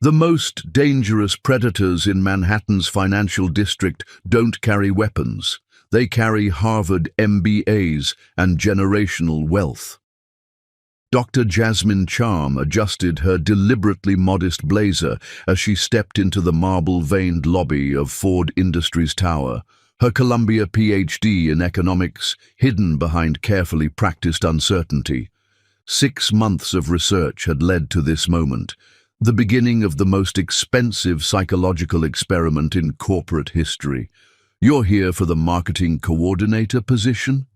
The most dangerous predators in Manhattan's financial district don't carry weapons. They carry Harvard MBAs and generational wealth. Dr. Jasmine Charm adjusted her deliberately modest blazer as she stepped into the marble-veined lobby of Ford Industries Tower, her Columbia PhD in economics hidden behind carefully practiced uncertainty. 6 months of research had led to this moment, the beginning of the most expensive psychological experiment in corporate history. "You're here for the marketing coordinator position?"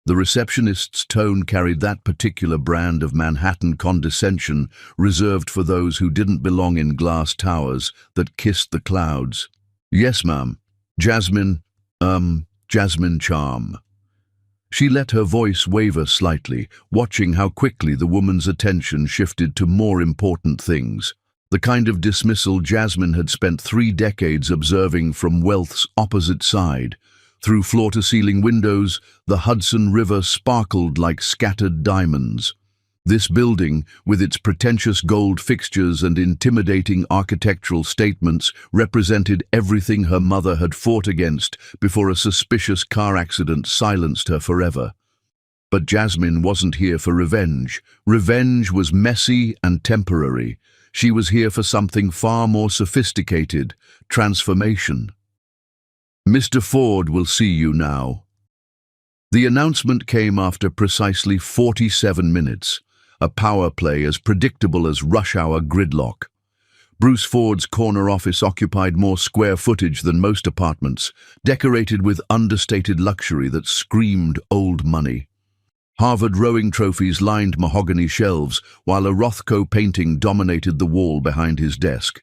The receptionist's tone carried that particular brand of Manhattan condescension reserved for those who didn't belong in glass towers that kissed the clouds. "Yes, ma'am. Jasmine Charm." She let her voice waver slightly, watching how quickly the woman's attention shifted to more important things. The kind of dismissal Jasmine had spent 3 decades observing from wealth's opposite side. Through floor-to-ceiling windows, the Hudson River sparkled like scattered diamonds. This building, with its pretentious gold fixtures and intimidating architectural statements, represented everything her mother had fought against before a suspicious car accident silenced her forever. But Jasmine wasn't here for revenge. Revenge was messy and temporary. She was here for something far more sophisticated: transformation. "Mr. Ford will see you now." The announcement came after precisely 47 minutes, a power play as predictable as rush-hour gridlock. Bruce Ford's corner office occupied more square footage than most apartments, decorated with understated luxury that screamed old money. Harvard rowing trophies lined mahogany shelves, while a Rothko painting dominated the wall behind his desk.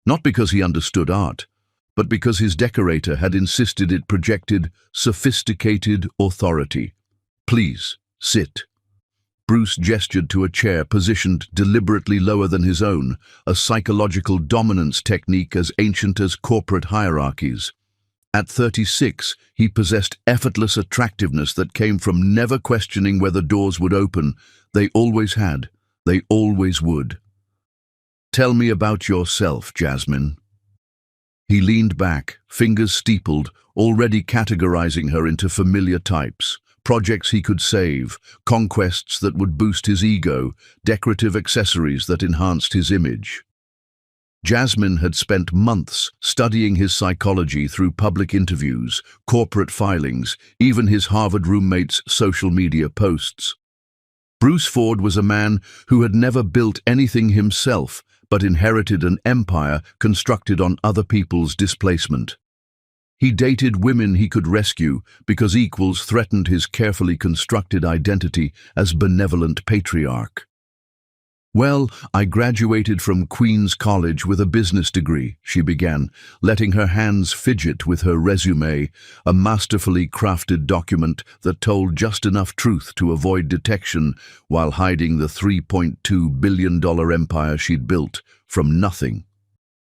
Not because he understood art, but because his decorator had insisted it projected sophisticated authority. "Please, sit." Bruce gestured to a chair positioned deliberately lower than his own, a psychological dominance technique as ancient as corporate hierarchies. At 36, he possessed effortless attractiveness that came from never questioning whether doors would open. They always had. They always would. "Tell me about yourself, Jasmine." He leaned back, fingers steepled, already categorizing her into familiar types. Projects he could save, conquests that would boost his ego, decorative accessories that enhanced his image. Jasmine had spent months studying his psychology through public interviews, corporate filings, even his Harvard roommate's social media posts. Bruce Ford was a man who had never built anything himself, but inherited an empire constructed on other people's displacement. He dated women he could rescue because equals threatened his carefully constructed identity as benevolent patriarch. "Well, I graduated from Queens College with a business degree," she began, letting her hands fidget with her resume, a masterfully crafted document that told just enough truth to avoid detection while hiding the $3.2 billion empire she'd built from nothing.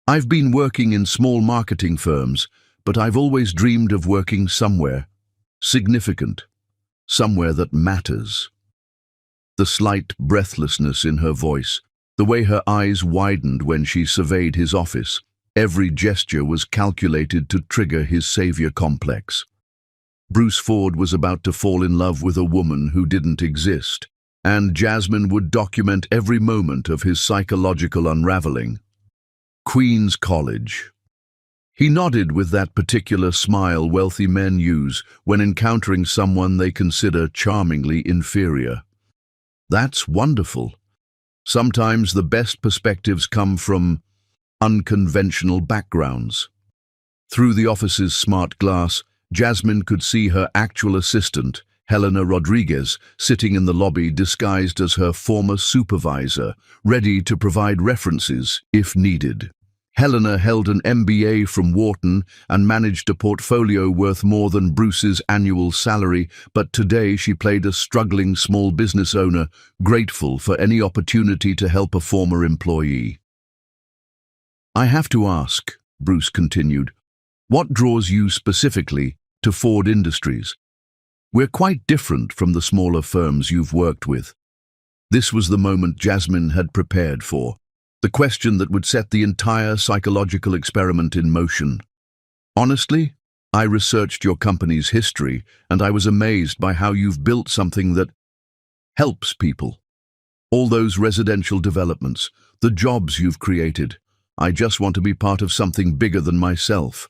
"I've been working in small marketing firms, but I've always dreamed of working somewhere significant, somewhere that matters." The slight breathlessness in her voice, the way her eyes widened when she surveyed his office, every gesture was calculated to trigger his savior complex. Bruce Ford was about to fall in love with a woman who didn't exist, and Jasmine would document every moment of his psychological unraveling. Queens College. He nodded with that particular smile wealthy men use when encountering someone they consider charmingly inferior. "That's wonderful. Sometimes the best perspectives come from unconventional backgrounds." Through the office's smart glass, Jasmine could see her actual assistant, Helena Rodriguez, sitting in the lobby disguised as her former supervisor, ready to provide references if needed. Helena held an MBA from Wharton and managed a portfolio worth more than Bruce's annual salary, but today she played a struggling small business owner, grateful for any opportunity to help a former employee. "I have to ask," Bruce continued, "what draws you specifically to Ford Industries? We're quite different from the smaller firms you've worked with." This was the moment Jasmine had prepared for. The question that would set the entire psychological experiment in motion. Honestly, I researched your company's history, and I was amazed by how you've built something that helps people. All those residential developments, the jobs you've created. I just want to be part of something bigger than myself.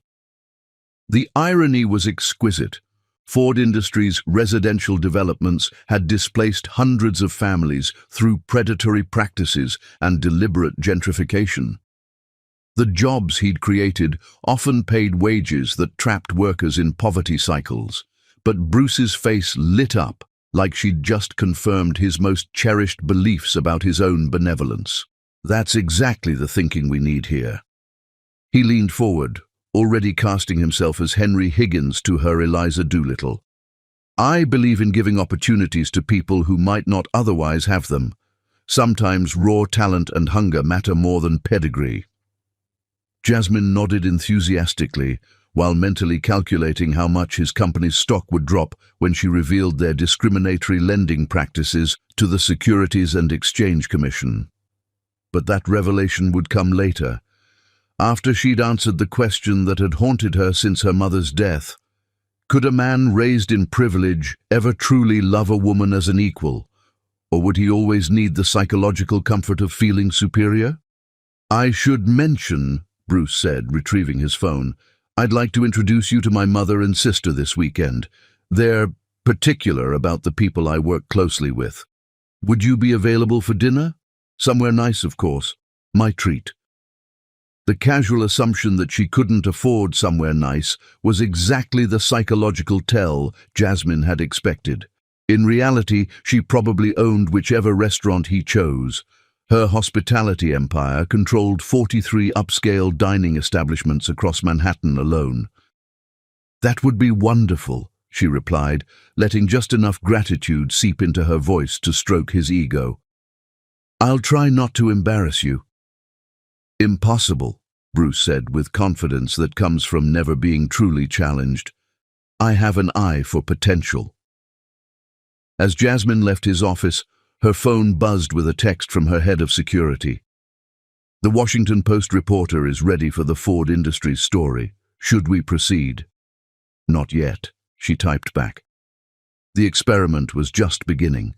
The irony was exquisite. Ford Industries' residential developments had displaced hundreds of families through predatory practices and deliberate gentrification. The jobs he'd created often paid wages that trapped workers in poverty cycles, but Bruce's face lit up like she'd just confirmed his most cherished beliefs about his own benevolence. That's exactly the thinking we need here. He leaned forward, already casting himself as Henry Higgins to her Eliza Doolittle. I believe in giving opportunities to people who might not otherwise have them. Sometimes raw talent and hunger matter more than pedigree. Jasmine nodded enthusiastically, while mentally calculating how much his company's stock would drop when she revealed their discriminatory lending practices to the Securities and Exchange Commission. But that revelation would come later, after she'd answered the question that had haunted her since her mother's death. Could a man raised in privilege ever truly love a woman as an equal, or would he always need the psychological comfort of feeling superior? I should mention, Bruce said, retrieving his phone, I'd like to introduce you to my mother and sister this weekend. They're particular about the people I work closely with. Would you be available for dinner? Somewhere nice, of course. My treat. The casual assumption that she couldn't afford somewhere nice was exactly the psychological tell Jasmine had expected. In reality, she probably owned whichever restaurant he chose. Her hospitality empire controlled 43 upscale dining establishments across Manhattan alone. That would be wonderful, she replied, letting just enough gratitude seep into her voice to stroke his ego. I'll try not to embarrass you. Impossible, Bruce said with confidence that comes from never being truly challenged. I have an eye for potential. As Jasmine left his office, her phone buzzed with a text from her head of security. The Washington Post reporter is ready for the Ford Industries story. Should we proceed? Not yet, she typed back. The experiment was just beginning.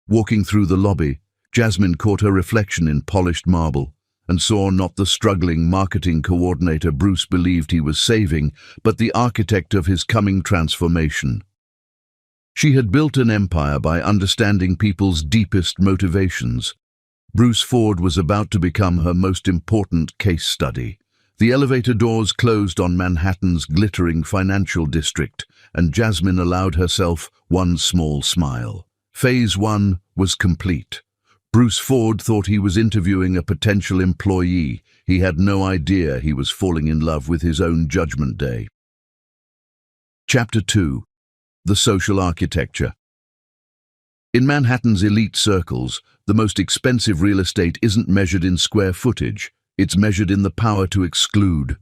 Walking through the lobby, Jasmine caught her reflection in polished marble and saw not the struggling marketing coordinator Bruce believed he was saving, but the architect of his coming transformation. She had built an empire by understanding people's deepest motivations. Bruce Ford was about to become her most important case study. The elevator doors closed on Manhattan's glittering financial district, and Jasmine allowed herself one small smile. Phase 1 was complete. Bruce Ford thought he was interviewing a potential employee. He had no idea he was falling in love with his own Judgment Day. Chapter 2. The Social Architecture. In Manhattan's elite circles, the most expensive real estate isn't measured in square footage, it's measured in the power to exclude.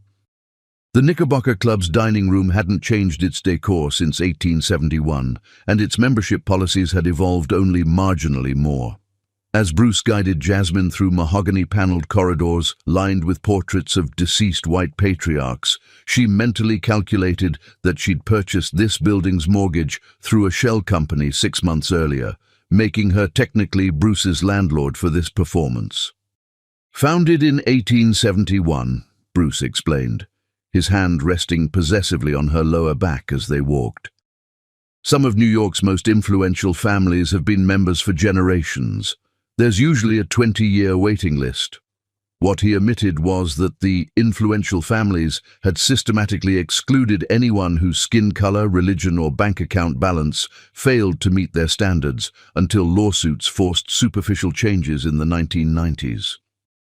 The Knickerbocker Club's dining room hadn't changed its decor since 1871, and its membership policies had evolved only marginally more. As Bruce guided Jasmine through mahogany-paneled corridors lined with portraits of deceased white patriarchs, she mentally calculated that she'd purchased this building's mortgage through a shell company 6 months earlier, making her technically Bruce's landlord for this performance. Founded in 1871, Bruce explained, his hand resting possessively on her lower back as they walked. Some of New York's most influential families have been members for generations. There's usually a 20-year waiting list. What he omitted was that the influential families had systematically excluded anyone whose skin color, religion, or bank account balance failed to meet their standards until lawsuits forced superficial changes in the 1990s.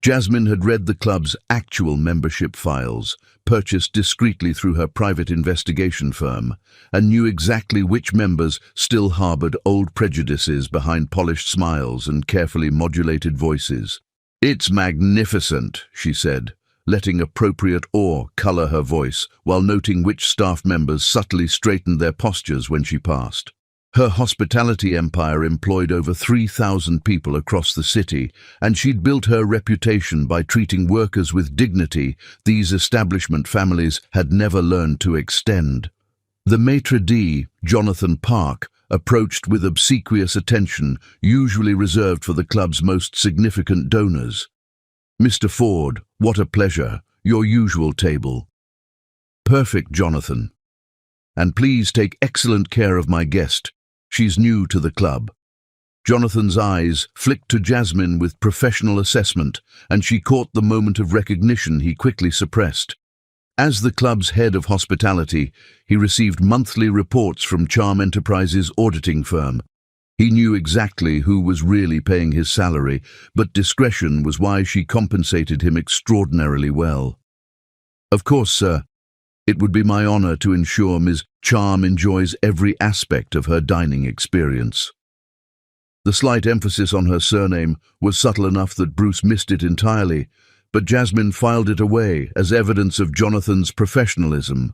Jasmine had read the club's actual membership files, purchased discreetly through her private investigation firm, and knew exactly which members still harbored old prejudices behind polished smiles and carefully modulated voices. "It's magnificent," she said, letting appropriate awe color her voice while noting which staff members subtly straightened their postures when she passed. Her hospitality empire employed over 3,000 people across the city, and she'd built her reputation by treating workers with dignity these establishment families had never learned to extend. The maitre d', Jonathan Park, approached with obsequious attention usually reserved for the club's most significant donors. "Mr. Ford, what a pleasure. Your usual table." "Perfect, Jonathan. And please take excellent care of my guest. She's new to the club." Jonathan's eyes flicked to Jasmine with professional assessment, and she caught the moment of recognition he quickly suppressed. As the club's head of hospitality, he received monthly reports from Charm Enterprises' auditing firm. He knew exactly who was really paying his salary, but discretion was why she compensated him extraordinarily well. "Of course, sir. It would be my honor to ensure Ms. Charm enjoys every aspect of her dining experience." The slight emphasis on her surname was subtle enough that Bruce missed it entirely, but Jasmine filed it away as evidence of Jonathan's professionalism.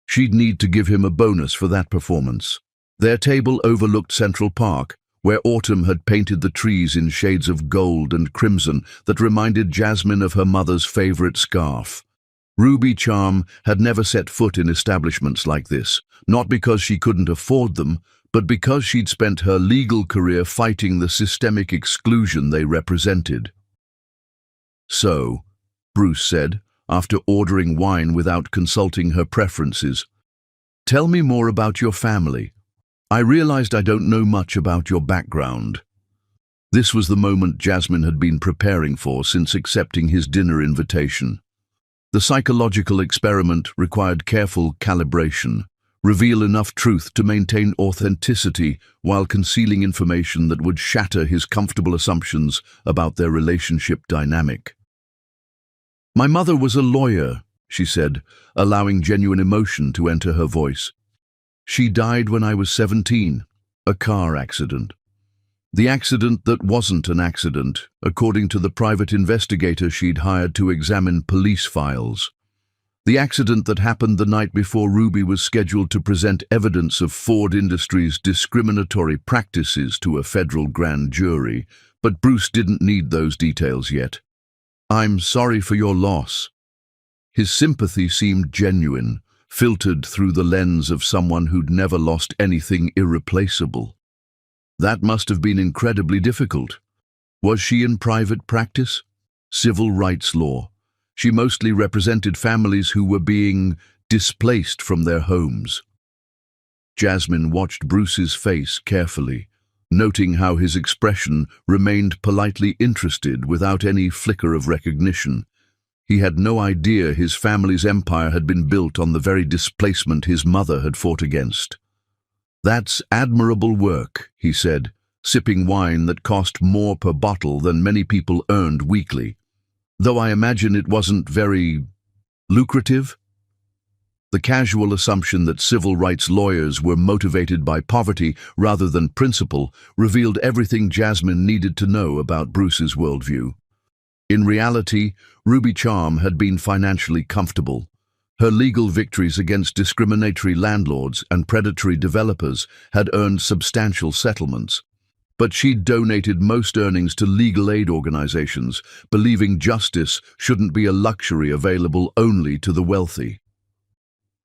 She'd need to give him a bonus for that performance. Their table overlooked Central Park, where autumn had painted the trees in shades of gold and crimson that reminded Jasmine of her mother's favorite scarf. Ruby Charm had never set foot in establishments like this, not because she couldn't afford them, but because she'd spent her legal career fighting the systemic exclusion they represented. "So," Bruce said, after ordering wine without consulting her preferences, "tell me more about your family. I realized I don't know much about your background." This was the moment Jasmine had been preparing for since accepting his dinner invitation. The psychological experiment required careful calibration, reveal enough truth to maintain authenticity while concealing information that would shatter his comfortable assumptions about their relationship dynamic. "My mother was a lawyer," she said, allowing genuine emotion to enter her voice. "She died when I was 17, a car accident. The accident that wasn't an accident, according to the private investigator she'd hired to examine police files. The accident that happened the night before Ruby was scheduled to present evidence of Ford Industries' discriminatory practices to a federal grand jury, but Bruce didn't need those details yet. "I'm sorry for your loss." His sympathy seemed genuine, filtered through the lens of someone who'd never lost anything irreplaceable. That must have been incredibly difficult. Was she in private practice? Civil rights law. She mostly represented families who were being displaced from their homes. Jasmine watched Bruce's face carefully, noting how his expression remained politely interested without any flicker of recognition. He had no idea his family's empire had been built on the very displacement his mother had fought against. "That's admirable work," he said, sipping wine that cost more per bottle than many people earned weekly. "Though I imagine it wasn't very lucrative." The casual assumption that civil rights lawyers were motivated by poverty rather than principle revealed everything Jasmine needed to know about Bruce's worldview. In reality, Ruby Charm had been financially comfortable. Her legal victories against discriminatory landlords and predatory developers had earned substantial settlements. But she'd donated most earnings to legal aid organizations, believing justice shouldn't be a luxury available only to the wealthy.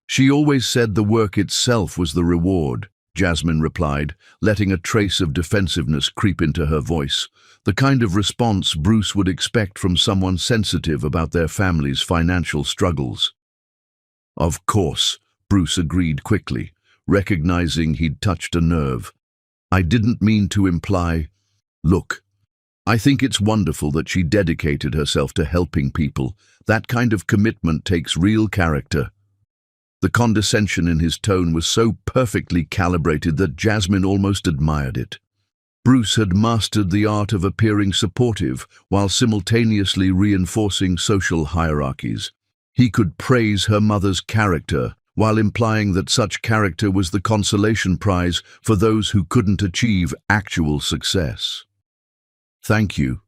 "She always said the work itself was the reward," Jasmine replied, letting a trace of defensiveness creep into her voice, the kind of response Bruce would expect from someone sensitive about their family's financial struggles. "Of course," Bruce agreed quickly, recognizing he'd touched a nerve. "I didn't mean to imply. Look, I think it's wonderful that she dedicated herself to helping people. That kind of commitment takes real character." The condescension in his tone was so perfectly calibrated that Jasmine almost admired it. Bruce had mastered the art of appearing supportive while simultaneously reinforcing social hierarchies. He could praise her mother's character while implying that such character was the consolation prize for those who couldn't achieve actual success. "Thank you,"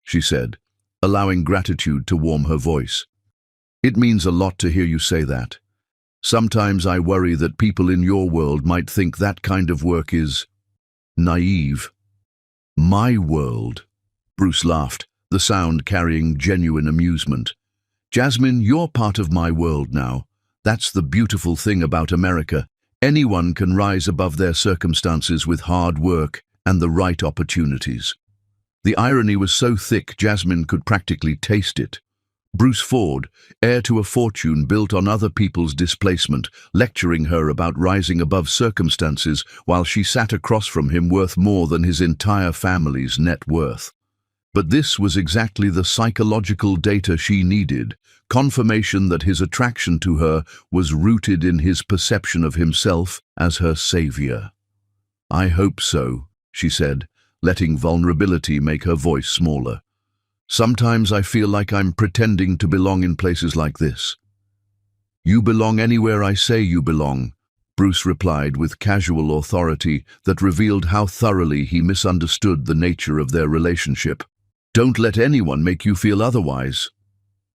she said, allowing gratitude to warm her voice. "It means a lot to hear you say that. Sometimes I worry that people in your world might think that kind of work is naive. My world? Bruce laughed, the sound carrying genuine amusement. Jasmine, you're part of my world now. That's the beautiful thing about America. Anyone can rise above their circumstances with hard work and the right opportunities. The irony was so thick Jasmine could practically taste it. Bruce Ford, heir to a fortune built on other people's displacement, lecturing her about rising above circumstances while she sat across from him worth more than his entire family's net worth. But this was exactly the psychological data she needed, confirmation that his attraction to her was rooted in his perception of himself as her savior. "I hope so," she said, letting vulnerability make her voice smaller. "Sometimes I feel like I'm pretending to belong in places like this." "You belong anywhere I say you belong," Bruce replied with casual authority that revealed how thoroughly he misunderstood the nature of their relationship. "Don't let anyone make you feel otherwise."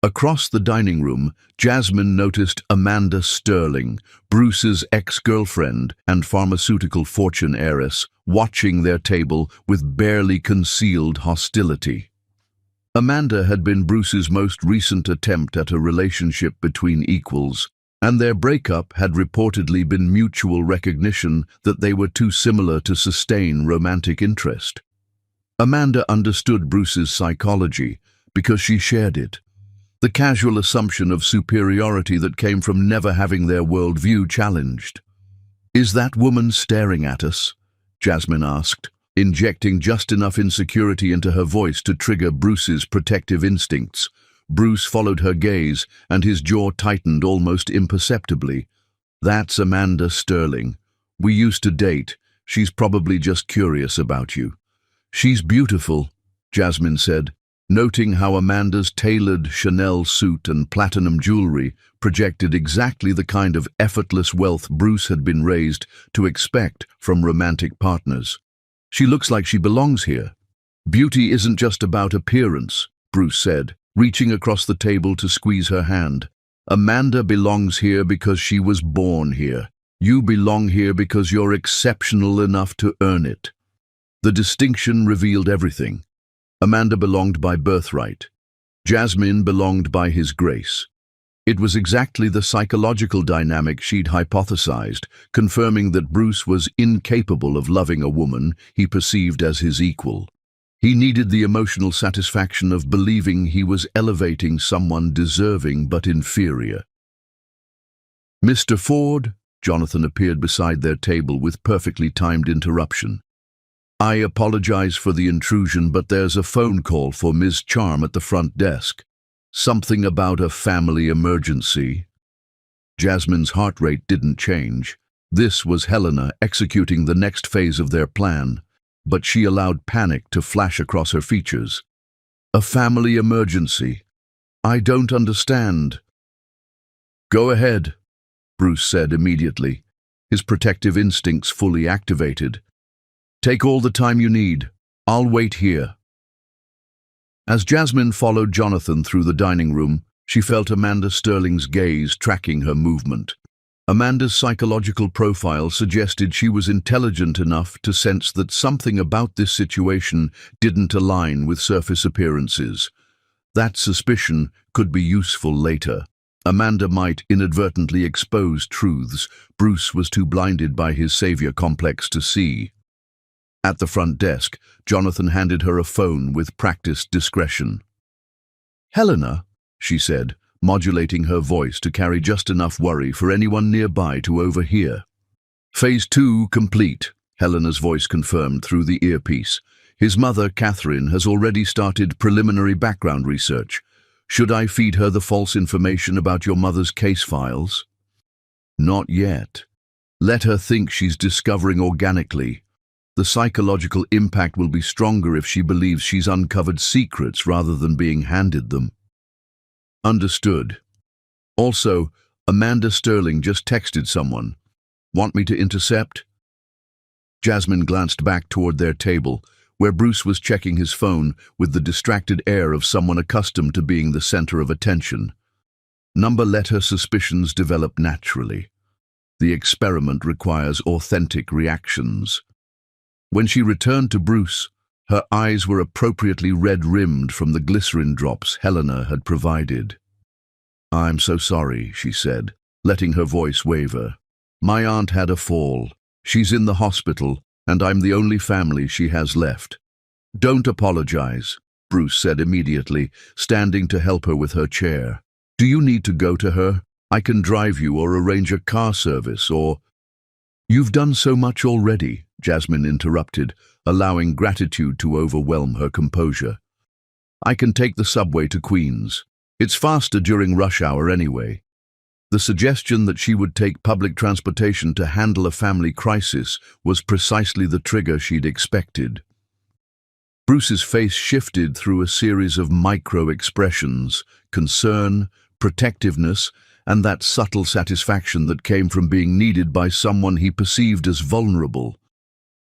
Across the dining room, Jasmine noticed Amanda Sterling, Bruce's ex-girlfriend and pharmaceutical fortune heiress, watching their table with barely concealed hostility. Amanda had been Bruce's most recent attempt at a relationship between equals, and their breakup had reportedly been mutual recognition that they were too similar to sustain romantic interest. Amanda understood Bruce's psychology because she shared it. The casual assumption of superiority that came from never having their worldview challenged. "Is that woman staring at us?" Jasmine asked, injecting just enough insecurity into her voice to trigger Bruce's protective instincts. Bruce followed her gaze, and his jaw tightened almost imperceptibly. "That's Amanda Sterling. We used to date. She's probably just curious about you." "She's beautiful," Jasmine said, noting how Amanda's tailored Chanel suit and platinum jewelry projected exactly the kind of effortless wealth Bruce had been raised to expect from romantic partners. "She looks like she belongs here." "Beauty isn't just about appearance," Bruce said, reaching across the table to squeeze her hand. "Amanda belongs here because she was born here. You belong here because you're exceptional enough to earn it." The distinction revealed everything. Amanda belonged by birthright. Jasmine belonged by his grace. It was exactly the psychological dynamic she'd hypothesized, confirming that Bruce was incapable of loving a woman he perceived as his equal. He needed the emotional satisfaction of believing he was elevating someone deserving but inferior. "Mr. Ford," Jonathan appeared beside their table with perfectly timed interruption. "I apologize for the intrusion, but there's a phone call for Ms. Charm at the front desk. Something about a family emergency." Jasmine's heart rate didn't change. This was Helena executing the next phase of their plan, but she allowed panic to flash across her features. "A family emergency? I don't understand." "Go ahead," Bruce said immediately, his protective instincts fully activated. "Take all the time you need. I'll wait here." As Jasmine followed Jonathan through the dining room, she felt Amanda Sterling's gaze tracking her movement. Amanda's psychological profile suggested she was intelligent enough to sense that something about this situation didn't align with surface appearances. That suspicion could be useful later. Amanda might inadvertently expose truths Bruce was too blinded by his savior complex to see. At the front desk, Jonathan handed her a phone with practiced discretion. "Helena," she said, modulating her voice to carry just enough worry for anyone nearby to overhear. "Phase 2 complete," Helena's voice confirmed through the earpiece. "His mother, Catherine, has already started preliminary background research. Should I feed her the false information about your mother's case files?" "Not yet. Let her think she's discovering organically. The psychological impact will be stronger if she believes she's uncovered secrets rather than being handed them." "Understood. Also, Amanda Sterling just texted someone. Want me to intercept?" Jasmine glanced back toward their table, where Bruce was checking his phone with the distracted air of someone accustomed to being the center of attention. Number let her suspicions develop naturally. The experiment requires authentic reactions. When she returned to Bruce, her eyes were appropriately red-rimmed from the glycerin drops Helena had provided. "I'm so sorry," she said, letting her voice waver. "My aunt had a fall. She's in the hospital, and I'm the only family she has left." "Don't apologize," Bruce said immediately, standing to help her with her chair. "Do you need to go to her? I can drive you or arrange a car service or—" "You've done so much already," Jasmine interrupted, allowing gratitude to overwhelm her composure. "I can take the subway to Queens. It's faster during rush hour anyway." The suggestion that she would take public transportation to handle a family crisis was precisely the trigger she'd expected. Bruce's face shifted through a series of micro-expressions: concern, protectiveness, and that subtle satisfaction that came from being needed by someone he perceived as vulnerable.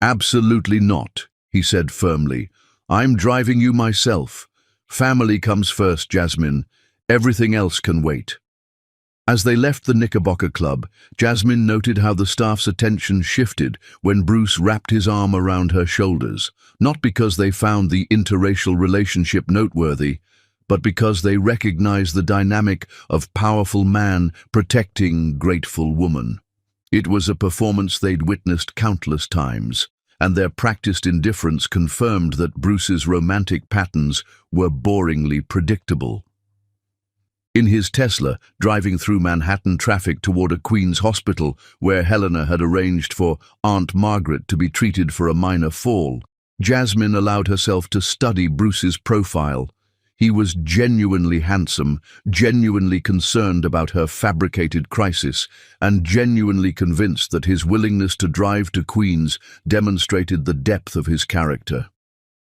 "Absolutely not," he said firmly. "I'm driving you myself. Family comes first, Jasmine. Everything else can wait." As they left the Knickerbocker Club, Jasmine noted how the staff's attention shifted when Bruce wrapped his arm around her shoulders, not because they found the interracial relationship noteworthy, but because they recognized the dynamic of powerful man protecting grateful woman. It was a performance they'd witnessed countless times, and their practiced indifference confirmed that Bruce's romantic patterns were boringly predictable. In his Tesla, driving through Manhattan traffic toward a Queens hospital where Helena had arranged for Aunt Margaret to be treated for a minor fall, Jasmine allowed herself to study Bruce's profile. He was genuinely handsome, genuinely concerned about her fabricated crisis, and genuinely convinced that his willingness to drive to Queens demonstrated the depth of his character.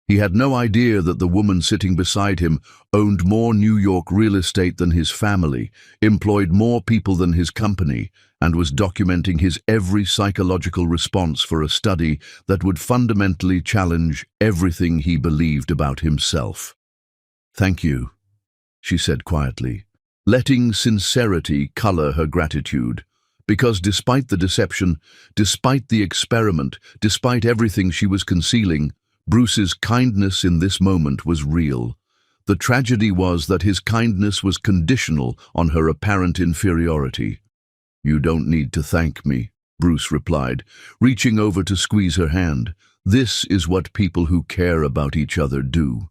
He had no idea that the woman sitting beside him owned more New York real estate than his family, employed more people than his company, and was documenting his every psychological response for a study that would fundamentally challenge everything he believed about himself. "Thank you," she said quietly, letting sincerity color her gratitude, because despite the deception, despite the experiment, despite everything she was concealing, Bruce's kindness in this moment was real. The tragedy was that his kindness was conditional on her apparent inferiority. "You don't need to thank me," Bruce replied, reaching over to squeeze her hand. "This is what people who care about each other do."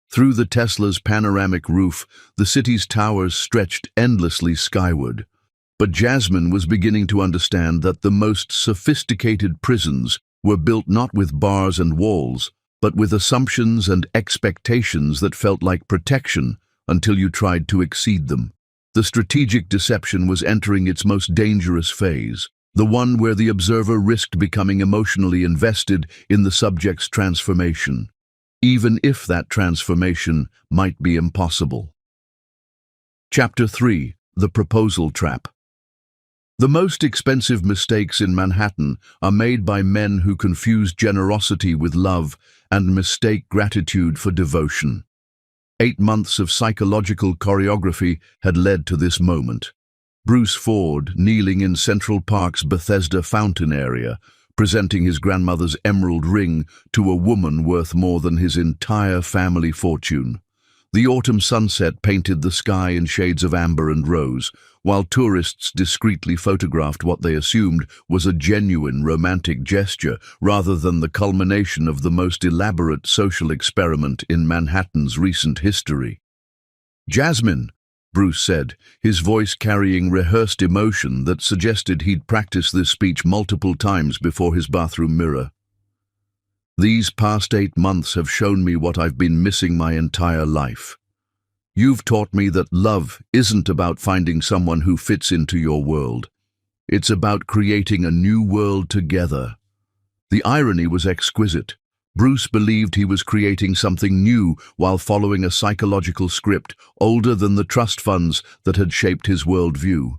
Through the Tesla's panoramic roof, the city's towers stretched endlessly skyward. But Jasmine was beginning to understand that the most sophisticated prisons were built not with bars and walls, but with assumptions and expectations that felt like protection until you tried to exceed them. The strategic deception was entering its most dangerous phase, the one where the observer risked becoming emotionally invested in the subject's transformation, even if that transformation might be impossible. Chapter 3: The Proposal Trap. The most expensive mistakes in Manhattan are made by men who confuse generosity with love and mistake gratitude for devotion. 8 months of psychological choreography had led to this moment. Bruce Ford, kneeling in Central Park's Bethesda fountain area, presenting his grandmother's emerald ring to a woman worth more than his entire family fortune. The autumn sunset painted the sky in shades of amber and rose, while tourists discreetly photographed what they assumed was a genuine romantic gesture rather than the culmination of the most elaborate social experiment in Manhattan's recent history. "Jasmine," Bruce said, his voice carrying rehearsed emotion that suggested he'd practiced this speech multiple times before his bathroom mirror. "These past 8 months have shown me what I've been missing my entire life. You've taught me that love isn't about finding someone who fits into your world. It's about creating a new world together." The irony was exquisite. Bruce believed he was creating something new while following a psychological script older than the trust funds that had shaped his worldview.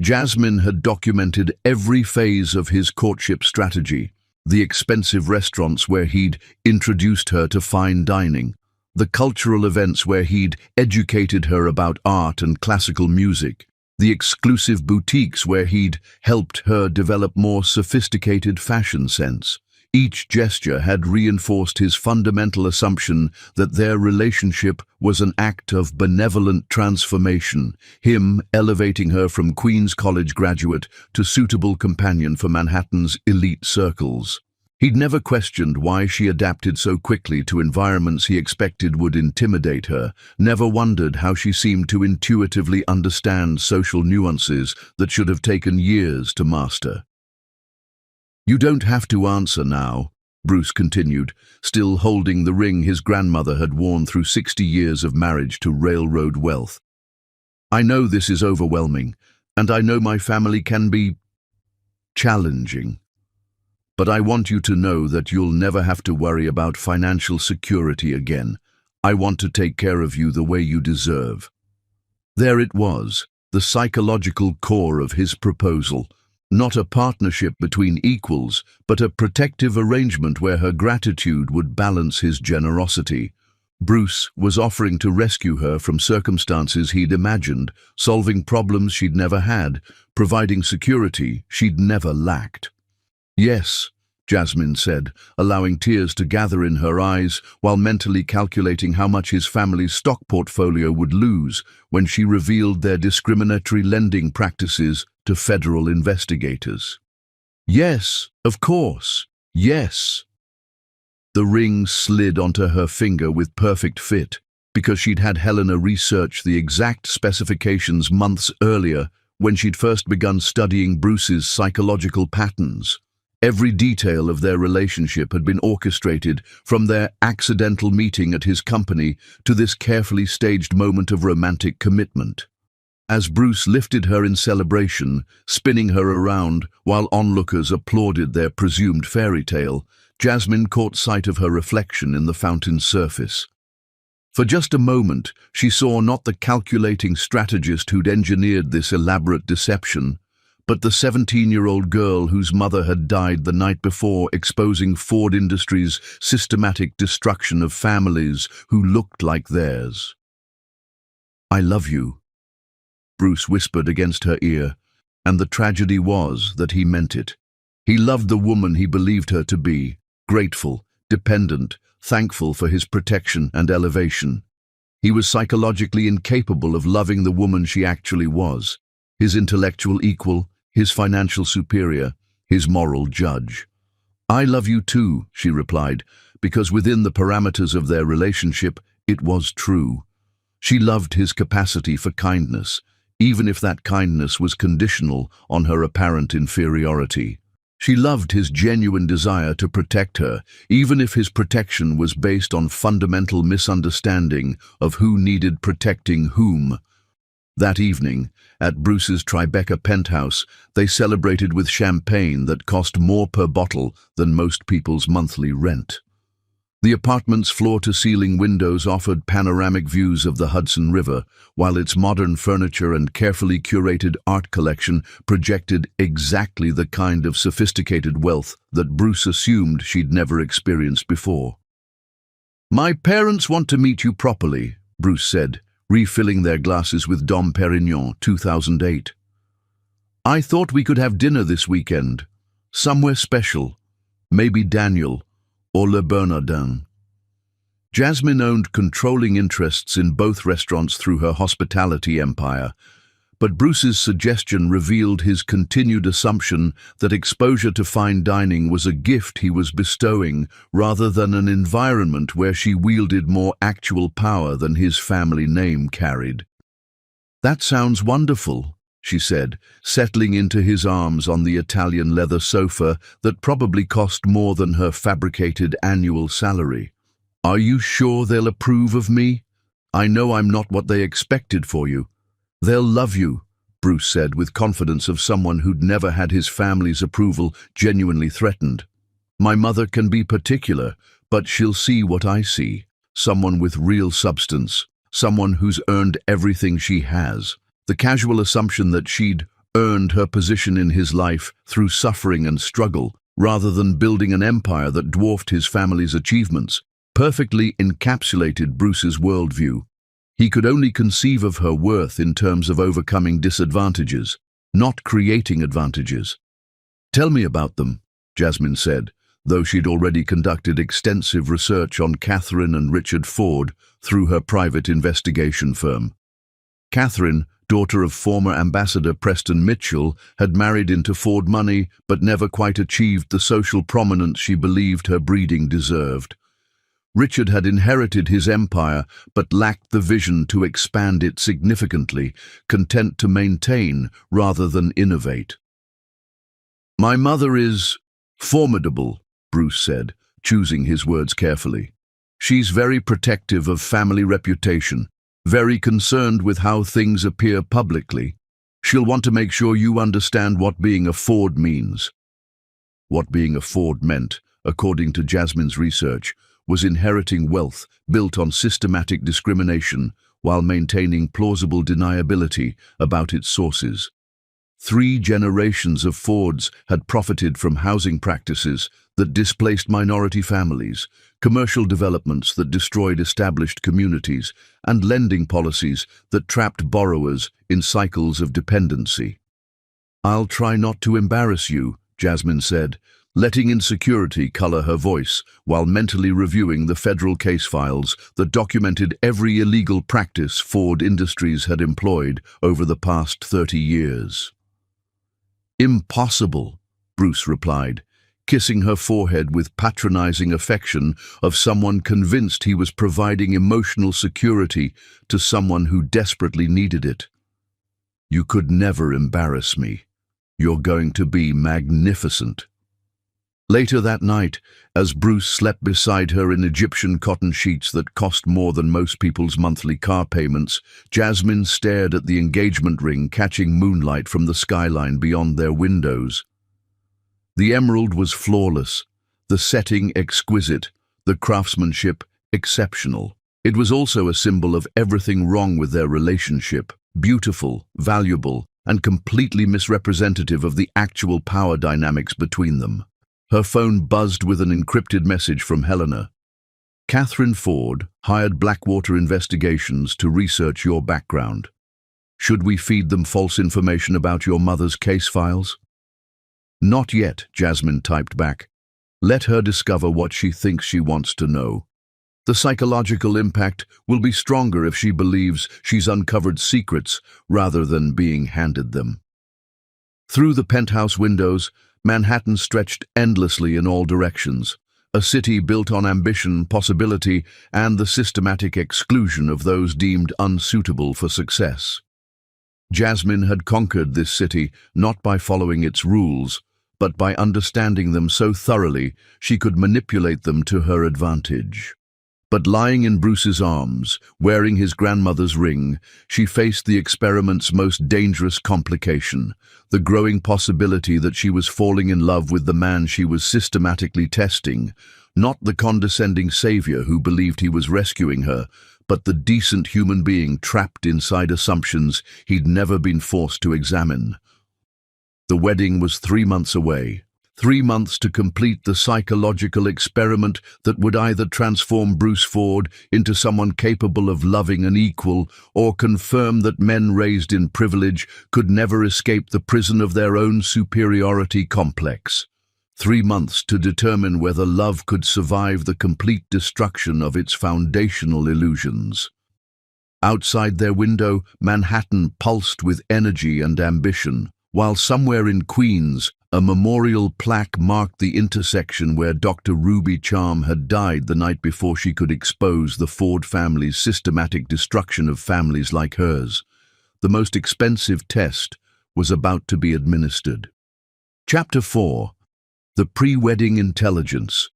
Jasmine had documented every phase of his courtship strategy: the expensive restaurants where he'd introduced her to fine dining, the cultural events where he'd educated her about art and classical music, the exclusive boutiques where he'd helped her develop more sophisticated fashion sense. Each gesture had reinforced his fundamental assumption that their relationship was an act of benevolent transformation, him elevating her from Queen's College graduate to suitable companion for Manhattan's elite circles. He'd never questioned why she adapted so quickly to environments he expected would intimidate her, never wondered how she seemed to intuitively understand social nuances that should have taken years to master. "You don't have to answer now," Bruce continued, still holding the ring his grandmother had worn through 60 years of marriage to railroad wealth. "I know this is overwhelming, and I know my family can be challenging. But I want you to know that you'll never have to worry about financial security again. I want to take care of you the way you deserve." There it was, the psychological core of his proposal. Not a partnership between equals, but a protective arrangement where her gratitude would balance his generosity. Bruce was offering to rescue her from circumstances he'd imagined, solving problems she'd never had, providing security she'd never lacked. "Yes," Jasmine said, allowing tears to gather in her eyes while mentally calculating how much his family's stock portfolio would lose when she revealed their discriminatory lending practices to federal investigators. "Yes, of course, yes." The ring slid onto her finger with perfect fit, because she'd had Helena research the exact specifications months earlier when she'd first begun studying Bruce's psychological patterns. Every detail of their relationship had been orchestrated, from their accidental meeting at his company to this carefully staged moment of romantic commitment. As Bruce lifted her in celebration, spinning her around while onlookers applauded their presumed fairy tale, Jasmine caught sight of her reflection in the fountain's surface. For just a moment, she saw not the calculating strategist who'd engineered this elaborate deception, but the 17-year-old girl whose mother had died the night before, exposing Ford Industries' systematic destruction of families who looked like theirs. "I love you," Bruce whispered against her ear, and the tragedy was that he meant it. He loved the woman he believed her to be, grateful, dependent, thankful for his protection and elevation. He was psychologically incapable of loving the woman she actually was, his intellectual equal, his financial superior, his moral judge. "I love you too," she replied, because within the parameters of their relationship, it was true. She loved his capacity for kindness, even if that kindness was conditional on her apparent inferiority. She loved his genuine desire to protect her, even if his protection was based on fundamental misunderstanding of who needed protecting whom. That evening, at Bruce's Tribeca penthouse, they celebrated with champagne that cost more per bottle than most people's monthly rent. The apartment's floor-to-ceiling windows offered panoramic views of the Hudson River, while its modern furniture and carefully curated art collection projected exactly the kind of sophisticated wealth that Bruce assumed she'd never experienced before. "My parents want to meet you properly," Bruce said, refilling their glasses with Dom Perignon 2008. "I thought we could have dinner this weekend, somewhere special, maybe Daniel or Le Bernardin." Jasmine owned controlling interests in both restaurants through her hospitality empire, but Bruce's suggestion revealed his continued assumption that exposure to fine dining was a gift he was bestowing rather than an environment where she wielded more actual power than his family name carried. "That sounds wonderful," she said, settling into his arms on the Italian leather sofa that probably cost more than her fabricated annual salary. "Are you sure they'll approve of me? I know I'm not what they expected for you." "They'll love you," Bruce said with confidence of someone who'd never had his family's approval genuinely threatened. "My mother can be particular, but she'll see what I see. Someone with real substance, someone who's earned everything she has." The casual assumption that she'd earned her position in his life through suffering and struggle, rather than building an empire that dwarfed his family's achievements, perfectly encapsulated Bruce's worldview. He could only conceive of her worth in terms of overcoming disadvantages, not creating advantages. "Tell me about them," Jasmine said, though she'd already conducted extensive research on Catherine and Richard Ford through her private investigation firm. Catherine, daughter of former Ambassador Preston Mitchell, had married into Ford money but never quite achieved the social prominence she believed her breeding deserved. Richard had inherited his empire but lacked the vision to expand it significantly, content to maintain rather than innovate. "My mother is formidable," Bruce said, choosing his words carefully. "She's very protective of family reputation, very concerned with how things appear publicly. She'll want to make sure you understand what being a Ford means." What being a Ford meant, according to Jasmine's research, was inheriting wealth built on systematic discrimination while maintaining plausible deniability about its sources. 3 generations of Fords had profited from housing practices that displaced minority families, commercial developments that destroyed established communities, and lending policies that trapped borrowers in cycles of dependency. "I'll try not to embarrass you," Jasmine said, letting insecurity color her voice while mentally reviewing the federal case files that documented every illegal practice Ford Industries had employed over the past 30 years. "Impossible," Bruce replied, kissing her forehead with patronizing affection of someone convinced he was providing emotional security to someone who desperately needed it. "You could never embarrass me. You're going to be magnificent." Later that night, as Bruce slept beside her in Egyptian cotton sheets that cost more than most people's monthly car payments, Jasmine stared at the engagement ring catching moonlight from the skyline beyond their windows. The emerald was flawless, the setting exquisite, the craftsmanship exceptional. It was also a symbol of everything wrong with their relationship, beautiful, valuable, and completely misrepresentative of the actual power dynamics between them. Her phone buzzed with an encrypted message from Helena. "Catherine Ford hired Blackwater Investigations to research your background. Should we feed them false information about your mother's case files?" "Not yet," Jasmine typed back. "Let her discover what she thinks she wants to know. The psychological impact will be stronger if she believes she's uncovered secrets rather than being handed them." Through the penthouse windows, Manhattan stretched endlessly in all directions, a city built on ambition, possibility, and the systematic exclusion of those deemed unsuitable for success. Jasmine had conquered this city not by following its rules, but by understanding them so thoroughly she could manipulate them to her advantage. But lying in Bruce's arms, wearing his grandmother's ring, she faced the experiment's most dangerous complication, the growing possibility that she was falling in love with the man she was systematically testing, not the condescending savior who believed he was rescuing her, but the decent human being trapped inside assumptions he'd never been forced to examine. The wedding was 3 months away. 3 months to complete the psychological experiment that would either transform Bruce Ford into someone capable of loving an equal or confirm that men raised in privilege could never escape the prison of their own superiority complex. 3 months to determine whether love could survive the complete destruction of its foundational illusions. Outside their window, Manhattan pulsed with energy and ambition, while somewhere in Queens, a memorial plaque marked the intersection where Dr. Ruby Charm had died the night before she could expose the Ford family's systematic destruction of families like hers. The most expensive test was about to be administered. Chapter 4. The Pre-Wedding Intelligence.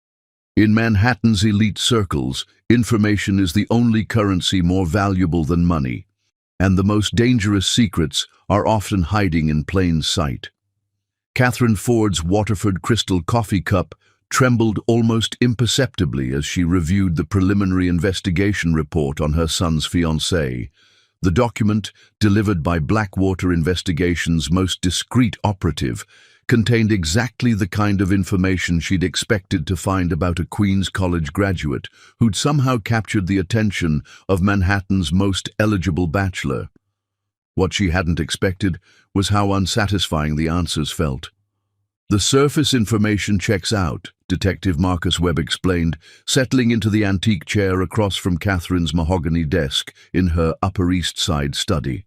In Manhattan's elite circles, information is the only currency more valuable than money, and the most dangerous secrets are often hiding in plain sight. Catherine Ford's Waterford crystal coffee cup trembled almost imperceptibly as she reviewed the preliminary investigation report on her son's fiancé. The document, delivered by Blackwater Investigations' most discreet operative, contained exactly the kind of information she'd expected to find about a Queen's College graduate who'd somehow captured the attention of Manhattan's most eligible bachelor. What she hadn't expected was how unsatisfying the answers felt. "The surface information checks out," Detective Marcus Webb explained, settling into the antique chair across from Catherine's mahogany desk in her Upper East Side study.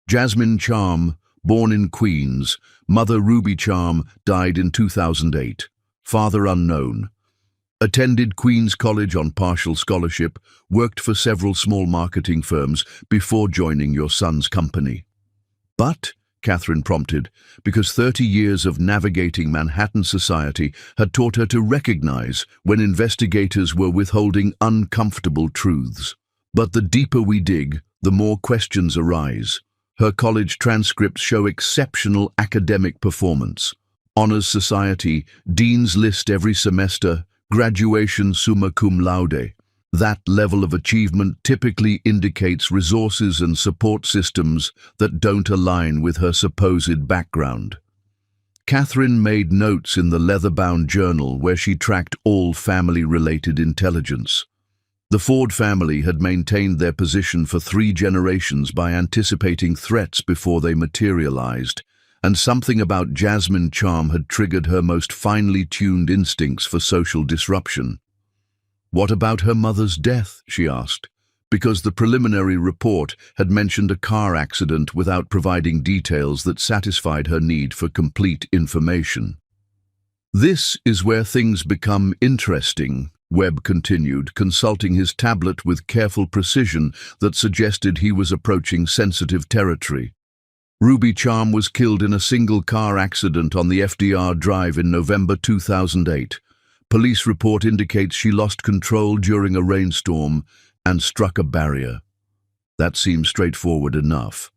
Jasmine Charm, born in Queens, mother Ruby Charm, died in 2008. Father unknown. Attended Queen's College on partial scholarship, worked for several small marketing firms before joining your son's company. "But," Catherine prompted, because 30 years of navigating Manhattan society had taught her to recognize when investigators were withholding uncomfortable truths. "But the deeper we dig, the more questions arise. Her college transcripts show exceptional academic performance. Honors Society, Dean's List every semester, graduation summa cum laude. That level of achievement typically indicates resources and support systems that don't align with her supposed background." Catherine made notes in the leather-bound journal where she tracked all family-related intelligence. The Ford family had maintained their position for 3 generations by anticipating threats before they materialized, and something about Jasmine Charm had triggered her most finely tuned instincts for social disruption. "What about her mother's death?" she asked, because the preliminary report had mentioned a car accident without providing details that satisfied her need for complete information. "This is where things become interesting," Webb continued, consulting his tablet with careful precision that suggested he was approaching sensitive territory. "Ruby Charm was killed in a single car accident on the FDR Drive in November 2008. Police report indicates she lost control during a rainstorm and struck a barrier." That seems straightforward enough.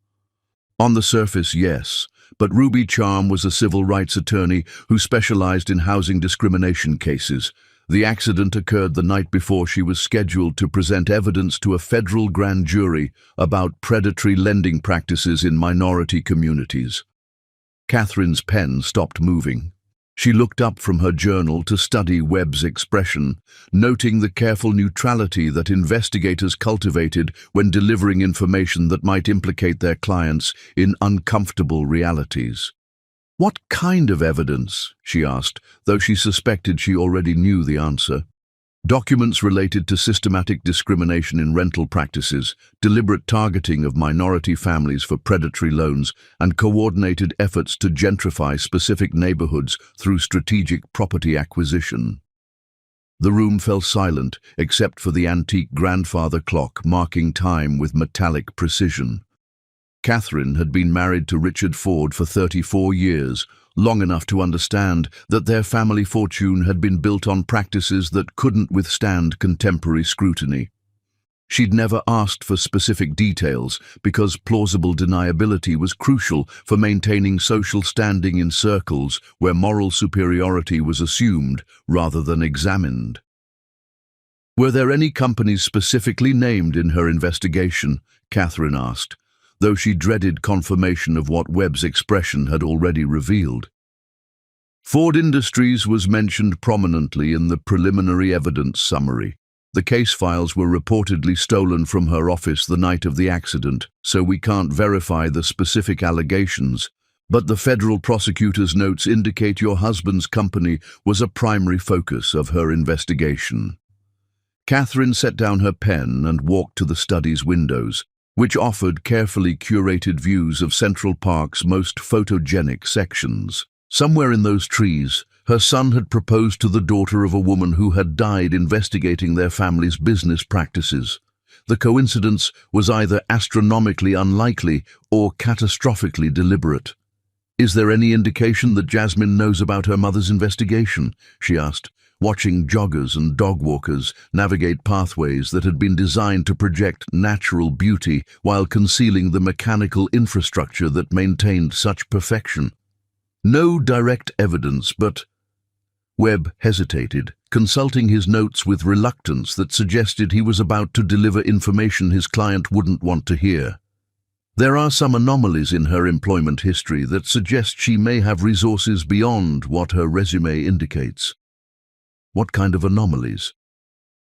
On the surface, yes, but Ruby Charm was a civil rights attorney who specialized in housing discrimination cases. The accident occurred the night before she was scheduled to present evidence to a federal grand jury about predatory lending practices in minority communities. Catherine's pen stopped moving. She looked up from her journal to study Webb's expression, noting the careful neutrality that investigators cultivated when delivering information that might implicate their clients in uncomfortable realities. "What kind of evidence?" she asked, though she suspected she already knew the answer. "Documents related to systematic discrimination in rental practices, deliberate targeting of minority families for predatory loans, and coordinated efforts to gentrify specific neighborhoods through strategic property acquisition." The room fell silent, except for the antique grandfather clock marking time with metallic precision. Catherine had been married to Richard Ford for 34 years, long enough to understand that their family fortune had been built on practices that couldn't withstand contemporary scrutiny. She'd never asked for specific details because plausible deniability was crucial for maintaining social standing in circles where moral superiority was assumed rather than examined. "Were there any companies specifically named in her investigation?" Catherine asked, though she dreaded confirmation of what Webb's expression had already revealed. Ford Industries was mentioned prominently in the preliminary evidence summary. The case files were reportedly stolen from her office the night of the accident, so we can't verify the specific allegations, but the federal prosecutor's notes indicate your husband's company was a primary focus of her investigation. Catherine set down her pen and walked to the study's windows, which offered carefully curated views of Central Park's most photogenic sections. Somewhere in those trees, her son had proposed to the daughter of a woman who had died investigating their family's business practices. The coincidence was either astronomically unlikely or catastrophically deliberate. "Is there any indication that Jasmine knows about her mother's investigation?" she asked, watching joggers and dog walkers navigate pathways that had been designed to project natural beauty while concealing the mechanical infrastructure that maintained such perfection. "No direct evidence, but—" Webb hesitated, consulting his notes with reluctance that suggested he was about to deliver information his client wouldn't want to hear. There are some anomalies in her employment history that suggest she may have resources beyond what her resume indicates. What kind of anomalies?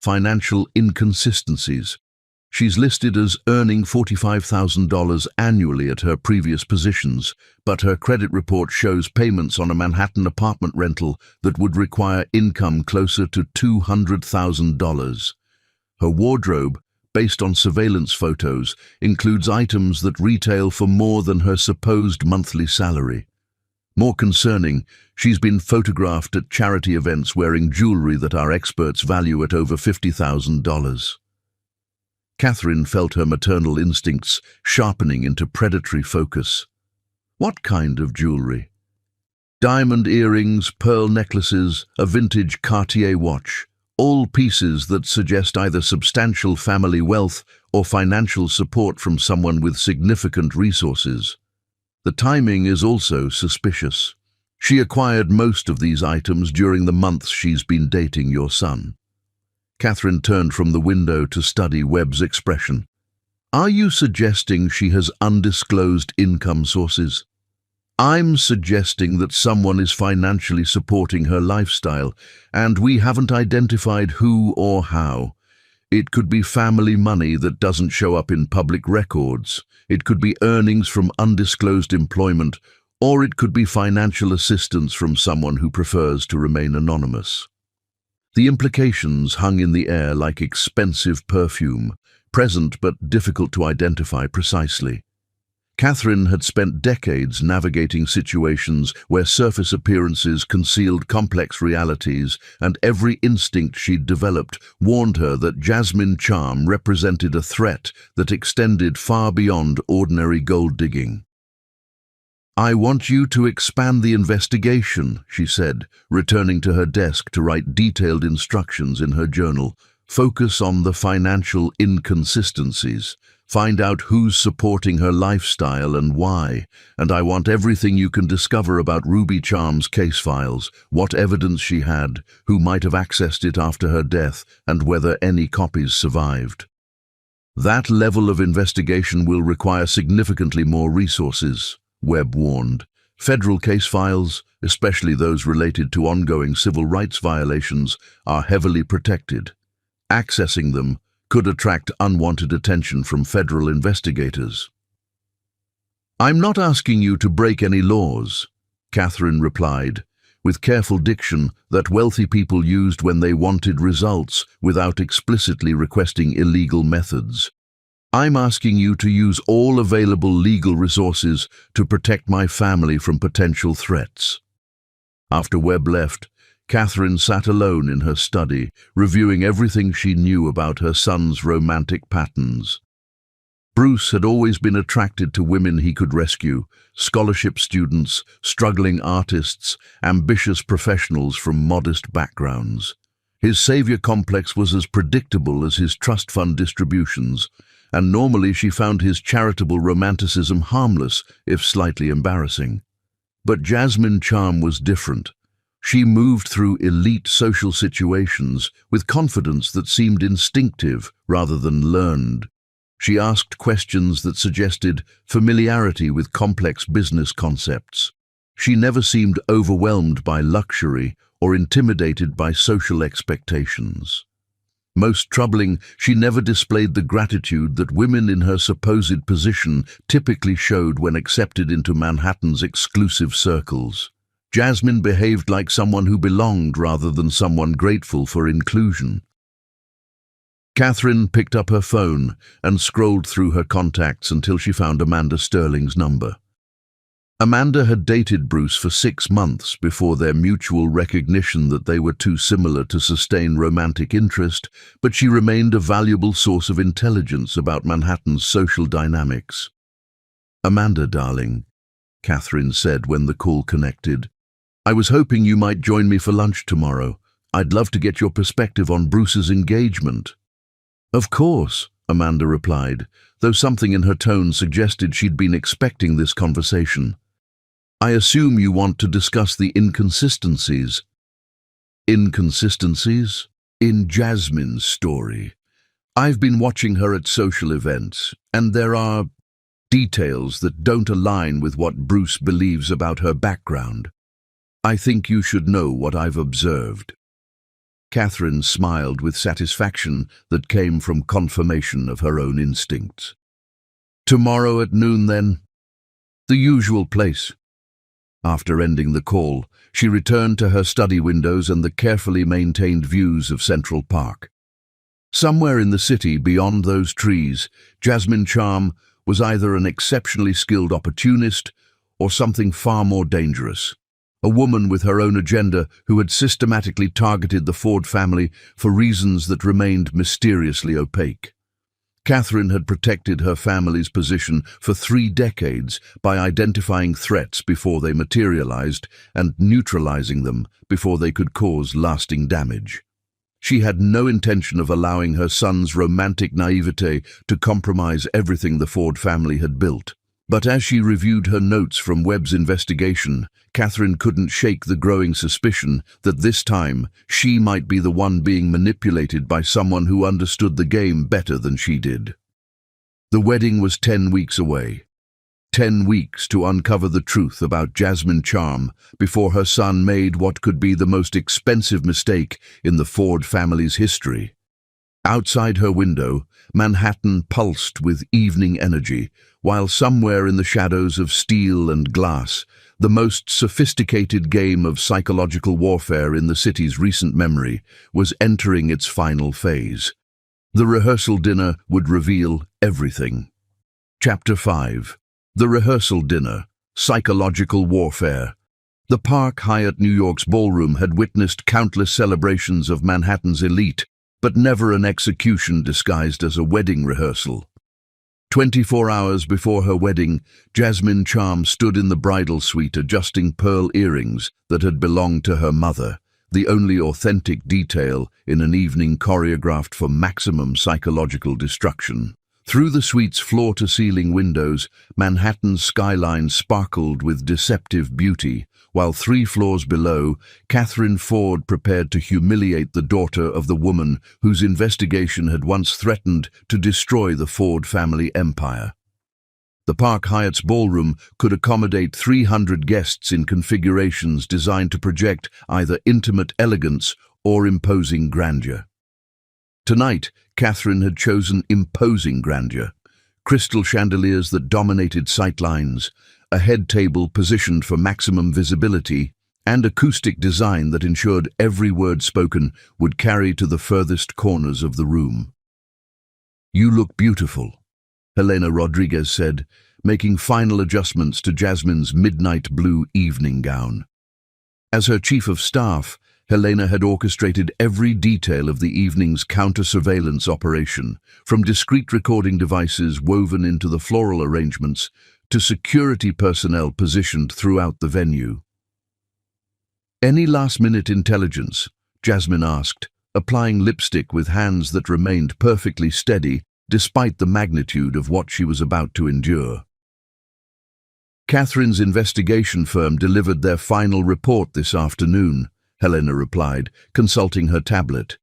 Financial inconsistencies. She's listed as earning $45,000 annually at her previous positions, but her credit report shows payments on a Manhattan apartment rental that would require income closer to $200,000. Her wardrobe, based on surveillance photos, includes items that retail for more than her supposed monthly salary. More concerning, she's been photographed at charity events wearing jewelry that our experts value at over $50,000. Catherine felt her maternal instincts sharpening into predatory focus. What kind of jewelry? Diamond earrings, pearl necklaces, a vintage Cartier watch, all pieces that suggest either substantial family wealth or financial support from someone with significant resources. The timing is also suspicious. She acquired most of these items during the months she's been dating your son. Catherine turned from the window to study Webb's expression. Are you suggesting she has undisclosed income sources? I'm suggesting that someone is financially supporting her lifestyle, and we haven't identified who or how. It could be family money that doesn't show up in public records. It could be earnings from undisclosed employment, or it could be financial assistance from someone who prefers to remain anonymous. The implications hung in the air like expensive perfume, present but difficult to identify precisely. Catherine had spent decades navigating situations where surface appearances concealed complex realities, and every instinct she'd developed warned her that Jasmine Charm represented a threat that extended far beyond ordinary gold digging. I want you to expand the investigation, she said, returning to her desk to write detailed instructions in her journal. Focus on the financial inconsistencies. Find out who's supporting her lifestyle and why. And I want everything you can discover about Ruby Charm's case files, what evidence she had, who might have accessed it after her death, and whether any copies survived. That level of investigation will require significantly more resources, Webb warned. Federal case files, especially those related to ongoing civil rights violations, are heavily protected. Accessing them could attract unwanted attention from federal investigators. I'm not asking you to break any laws, Catherine replied, with careful diction that wealthy people used when they wanted results without explicitly requesting illegal methods. I'm asking you to use all available legal resources to protect my family from potential threats. After Webb left, Catherine sat alone in her study, reviewing everything she knew about her son's romantic patterns. Bruce had always been attracted to women he could rescue, scholarship students, struggling artists, ambitious professionals from modest backgrounds. His savior complex was as predictable as his trust fund distributions, and normally she found his charitable romanticism harmless, if slightly embarrassing. But Jasmine Charm was different. She moved through elite social situations with confidence that seemed instinctive rather than learned. She asked questions that suggested familiarity with complex business concepts. She never seemed overwhelmed by luxury or intimidated by social expectations. Most troubling, she never displayed the gratitude that women in her supposed position typically showed when accepted into Manhattan's exclusive circles. Jasmine behaved like someone who belonged rather than someone grateful for inclusion. Catherine picked up her phone and scrolled through her contacts until she found Amanda Sterling's number. Amanda had dated Bruce for 6 months before their mutual recognition that they were too similar to sustain romantic interest, but she remained a valuable source of intelligence about Manhattan's social dynamics. Amanda, darling, Catherine said when the call connected. I was hoping you might join me for lunch tomorrow. I'd love to get your perspective on Bruce's engagement. Of course, Amanda replied, though something in her tone suggested she'd been expecting this conversation. I assume you want to discuss the inconsistencies. Inconsistencies? In Jasmine's story. I've been watching her at social events, and there are details that don't align with what Bruce believes about her background. I think you should know what I've observed. Catherine smiled with satisfaction that came from confirmation of her own instincts. Tomorrow at noon, then? The usual place. After ending the call, she returned to her study windows and the carefully maintained views of Central Park. Somewhere in the city, beyond those trees, Jasmine Charm was either an exceptionally skilled opportunist or something far more dangerous. A woman with her own agenda who had systematically targeted the Ford family for reasons that remained mysteriously opaque. Catherine had protected her family's position for 3 decades by identifying threats before they materialized and neutralizing them before they could cause lasting damage. She had no intention of allowing her son's romantic naivete to compromise everything the Ford family had built. But as she reviewed her notes from Webb's investigation, Catherine couldn't shake the growing suspicion that this time she might be the one being manipulated by someone who understood the game better than she did. The wedding was 10 weeks away. 10 weeks to uncover the truth about Jasmine Charm before her son made what could be the most expensive mistake in the Ford family's history. Outside her window, Manhattan pulsed with evening energy, while somewhere in the shadows of steel and glass, the most sophisticated game of psychological warfare in the city's recent memory was entering its final phase. The rehearsal dinner would reveal everything. Chapter 5. The Rehearsal Dinner, Psychological Warfare. The Park Hyatt New York's ballroom had witnessed countless celebrations of Manhattan's elite, but never an execution disguised as a wedding rehearsal. 24 hours before her wedding, Jasmine Charm stood in the bridal suite adjusting pearl earrings that had belonged to her mother, the only authentic detail in an evening choreographed for maximum psychological destruction. Through the suite's floor-to-ceiling windows, Manhattan's skyline sparkled with deceptive beauty, while 3 floors below, Catherine Ford prepared to humiliate the daughter of the woman whose investigation had once threatened to destroy the Ford family empire. The Park Hyatt's ballroom could accommodate 300 guests in configurations designed to project either intimate elegance or imposing grandeur. Tonight, Catherine had chosen imposing grandeur. Crystal chandeliers that dominated sightlines, a head table positioned for maximum visibility, and acoustic design that ensured every word spoken would carry to the furthest corners of the room. "You look beautiful," Helena Rodriguez said, making final adjustments to Jasmine's midnight blue evening gown. As her chief of staff, Helena had orchestrated every detail of the evening's counter-surveillance operation, from discreet recording devices woven into the floral arrangements to security personnel positioned throughout the venue. "Any last-minute intelligence?" Jasmine asked, applying lipstick with hands that remained perfectly steady despite the magnitude of what she was about to endure. "Catherine's investigation firm delivered their final report this afternoon," Helena replied, consulting her tablet.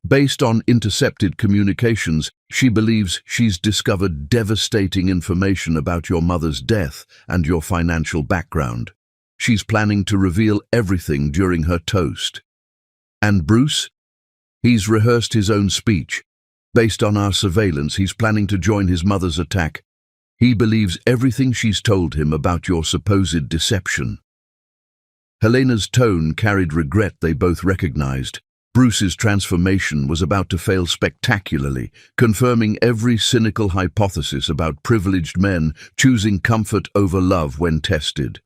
"Based on intercepted communications, she believes she's discovered devastating information about your mother's death and your financial background. She's planning to reveal everything during her toast." "And Bruce?" "He's rehearsed his own speech. Based on our surveillance, he's planning to join his mother's attack. He believes everything she's told him about your supposed deception." Helena's tone carried regret they both recognized. Bruce's transformation was about to fail spectacularly, confirming every cynical hypothesis about privileged men choosing comfort over love when tested.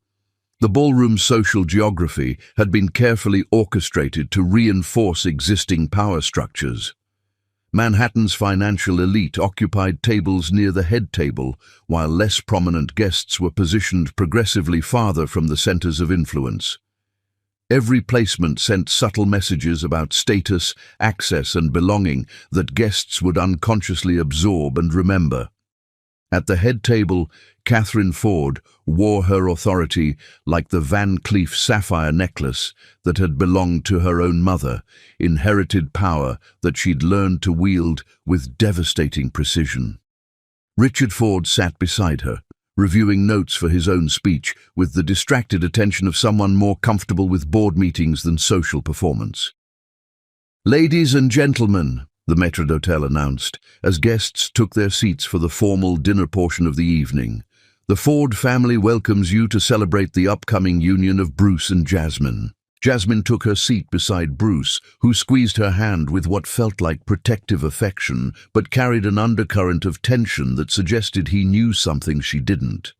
The ballroom's social geography had been carefully orchestrated to reinforce existing power structures. Manhattan's financial elite occupied tables near the head table, while less prominent guests were positioned progressively farther from the centers of influence. Every placement sent subtle messages about status, access, and belonging that guests would unconsciously absorb and remember. At the head table, Catherine Ford wore her authority like the Van Cleef sapphire necklace that had belonged to her own mother, inherited power that she'd learned to wield with devastating precision. Richard Ford sat beside her, reviewing notes for his own speech with the distracted attention of someone more comfortable with board meetings than social performance. "Ladies and gentlemen," the maître d'hôtel announced, as guests took their seats for the formal dinner portion of the evening. "The Ford family welcomes you to celebrate the upcoming union of Bruce and Jasmine." Jasmine took her seat beside Bruce, who squeezed her hand with what felt like protective affection, but carried an undercurrent of tension that suggested he knew something she didn't.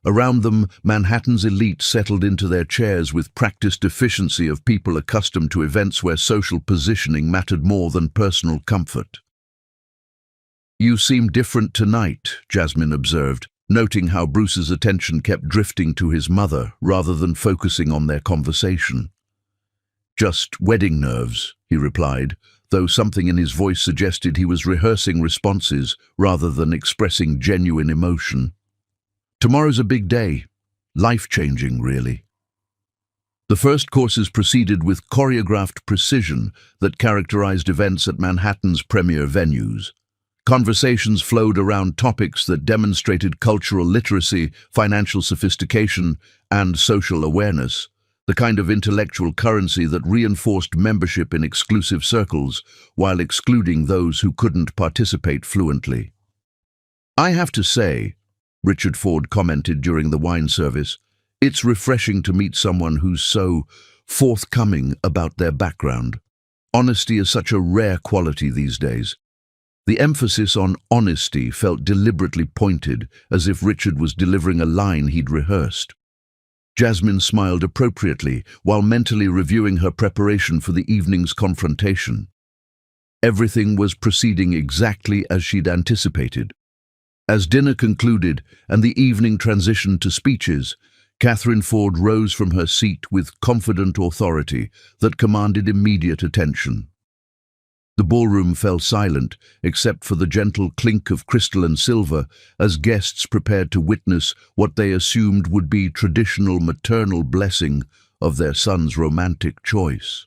Around them, Manhattan's elite settled into their chairs with practiced efficiency of people accustomed to events where social positioning mattered more than personal comfort. "You seem different tonight," Jasmine observed, noting how Bruce's attention kept drifting to his mother rather than focusing on their conversation. "Just wedding nerves," he replied, though something in his voice suggested he was rehearsing responses rather than expressing genuine emotion. "Tomorrow's a big day. Life-changing, really." The first courses proceeded with choreographed precision that characterized events at Manhattan's premier venues. Conversations flowed around topics that demonstrated cultural literacy, financial sophistication, and social awareness, the kind of intellectual currency that reinforced membership in exclusive circles while excluding those who couldn't participate fluently. "I have to say," Richard Ford commented during the wine service, "it's refreshing to meet someone who's so forthcoming about their background. Honesty is such a rare quality these days." The emphasis on honesty felt deliberately pointed, as if Richard was delivering a line he'd rehearsed. Jasmine smiled appropriately while mentally reviewing her preparation for the evening's confrontation. Everything was proceeding exactly as she'd anticipated. As dinner concluded and the evening transitioned to speeches, Catherine Ford rose from her seat with confident authority that commanded immediate attention. The ballroom fell silent, except for the gentle clink of crystal and silver, as guests prepared to witness what they assumed would be traditional maternal blessing of their son's romantic choice.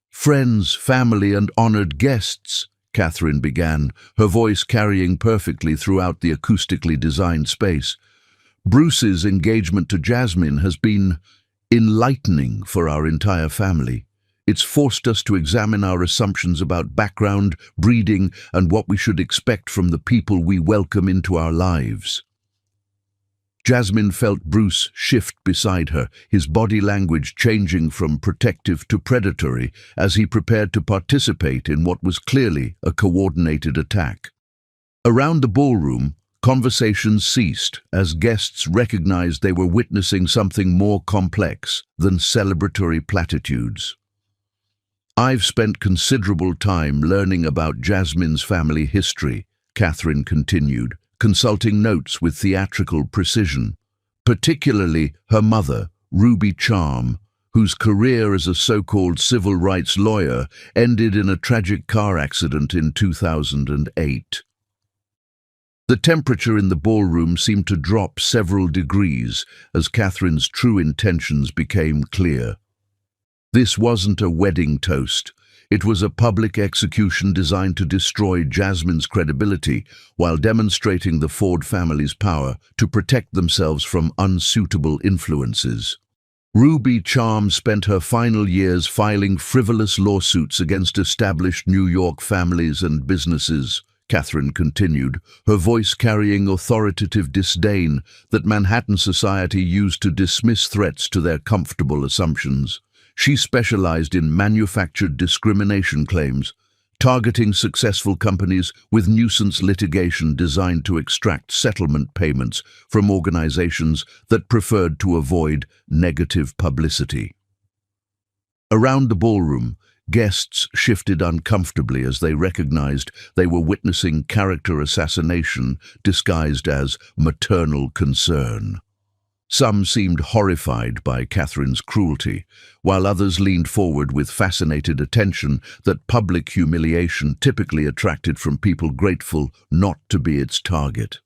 "Friends, family, and honored guests," Catherine began, her voice carrying perfectly throughout the acoustically designed space. "Bruce's engagement to Jasmine has been enlightening for our entire family. It's forced us to examine our assumptions about background, breeding, and what we should expect from the people we welcome into our lives." Jasmine felt Bruce shift beside her, his body language changing from protective to predatory as he prepared to participate in what was clearly a coordinated attack. Around the ballroom, conversations ceased as guests recognized they were witnessing something more complex than celebratory platitudes. "I've spent considerable time learning about Jasmine's family history," Catherine continued, consulting notes with theatrical precision, particularly her mother, Ruby Charm, whose career as a so-called civil rights lawyer ended in a tragic car accident in 2008. The temperature in the ballroom seemed to drop several degrees as Catherine's true intentions became clear. This wasn't a wedding toast. It was a public execution designed to destroy Jasmine's credibility while demonstrating the Ford family's power to protect themselves from unsuitable influences. Ruby Charm spent her final years filing frivolous lawsuits against established New York families and businesses, Catherine continued, her voice carrying authoritative disdain that Manhattan society used to dismiss threats to their comfortable assumptions. She specialized in manufactured discrimination claims, targeting successful companies with nuisance litigation designed to extract settlement payments from organizations that preferred to avoid negative publicity. Around the ballroom, guests shifted uncomfortably as they recognized they were witnessing character assassination disguised as maternal concern. Some seemed horrified by Catherine's cruelty, while others leaned forward with fascinated attention that public humiliation typically attracted from people grateful not to be its target.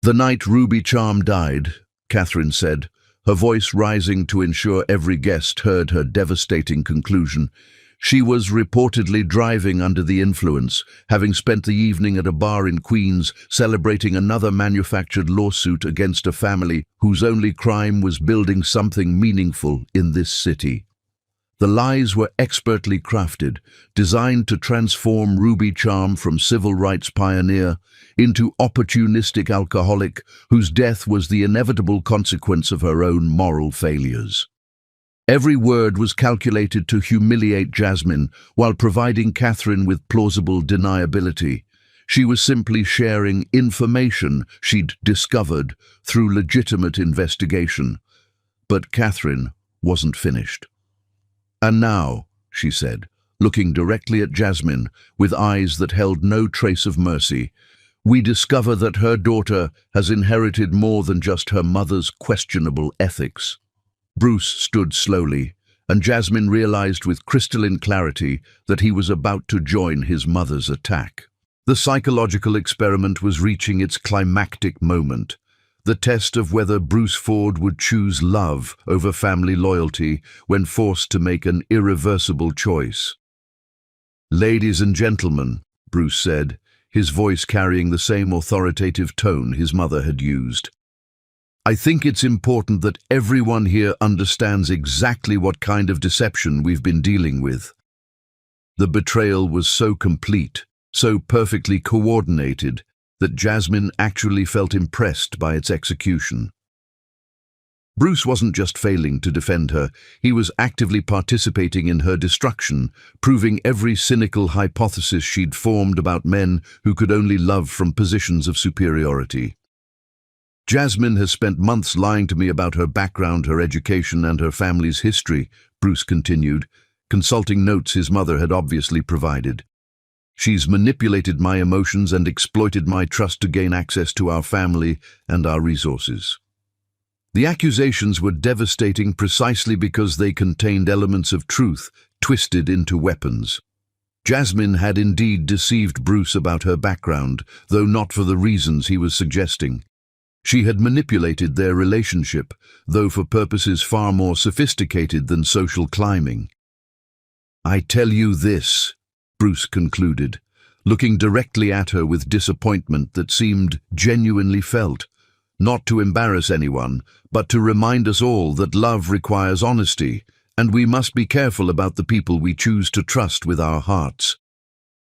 "The night Ruby Charm died," Catherine said, her voice rising to ensure every guest heard her devastating conclusion, She was reportedly driving under the influence, having spent the evening at a bar in Queens celebrating another manufactured lawsuit against a family whose only crime was building something meaningful in this city. The lies were expertly crafted, designed to transform Ruby Charm from civil rights pioneer into opportunistic alcoholic whose death was the inevitable consequence of her own moral failures. Every word was calculated to humiliate Jasmine while providing Catherine with plausible deniability. She was simply sharing information she'd discovered through legitimate investigation. But Catherine wasn't finished. "And now," she said, looking directly at Jasmine with eyes that held no trace of mercy, "we discover that her daughter has inherited more than just her mother's questionable ethics." Bruce stood slowly, and Jasmine realized with crystalline clarity that he was about to join his mother's attack. The psychological experiment was reaching its climactic moment, the test of whether Bruce Ford would choose love over family loyalty when forced to make an irreversible choice. "Ladies and gentlemen," Bruce said, his voice carrying the same authoritative tone his mother had used, "I think it's important that everyone here understands exactly what kind of deception we've been dealing with." The betrayal was so complete, so perfectly coordinated, that Jasmine actually felt impressed by its execution. Bruce wasn't just failing to defend her, he was actively participating in her destruction, proving every cynical hypothesis she'd formed about men who could only love from positions of superiority. "Jasmine has spent months lying to me about her background, her education, and her family's history," Bruce continued, consulting notes his mother had obviously provided. "She's manipulated my emotions and exploited my trust to gain access to our family and our resources." The accusations were devastating precisely because they contained elements of truth twisted into weapons. Jasmine had indeed deceived Bruce about her background, though not for the reasons he was suggesting. She had manipulated their relationship, though for purposes far more sophisticated than social climbing. "I tell you this," Bruce concluded, looking directly at her with disappointment that seemed genuinely felt, "not to embarrass anyone, but to remind us all that love requires honesty, and we must be careful about the people we choose to trust with our hearts."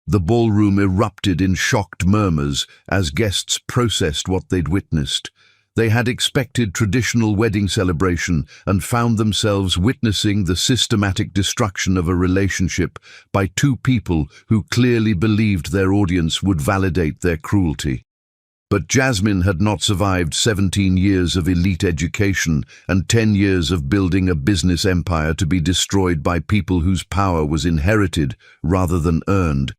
The ballroom erupted in shocked murmurs as guests processed what they'd witnessed. They had expected traditional wedding celebration and found themselves witnessing the systematic destruction of a relationship by two people who clearly believed their audience would validate their cruelty. But Jasmine had not survived 17 years of elite education and 10 years of building a business empire to be destroyed by people whose power was inherited rather than earned.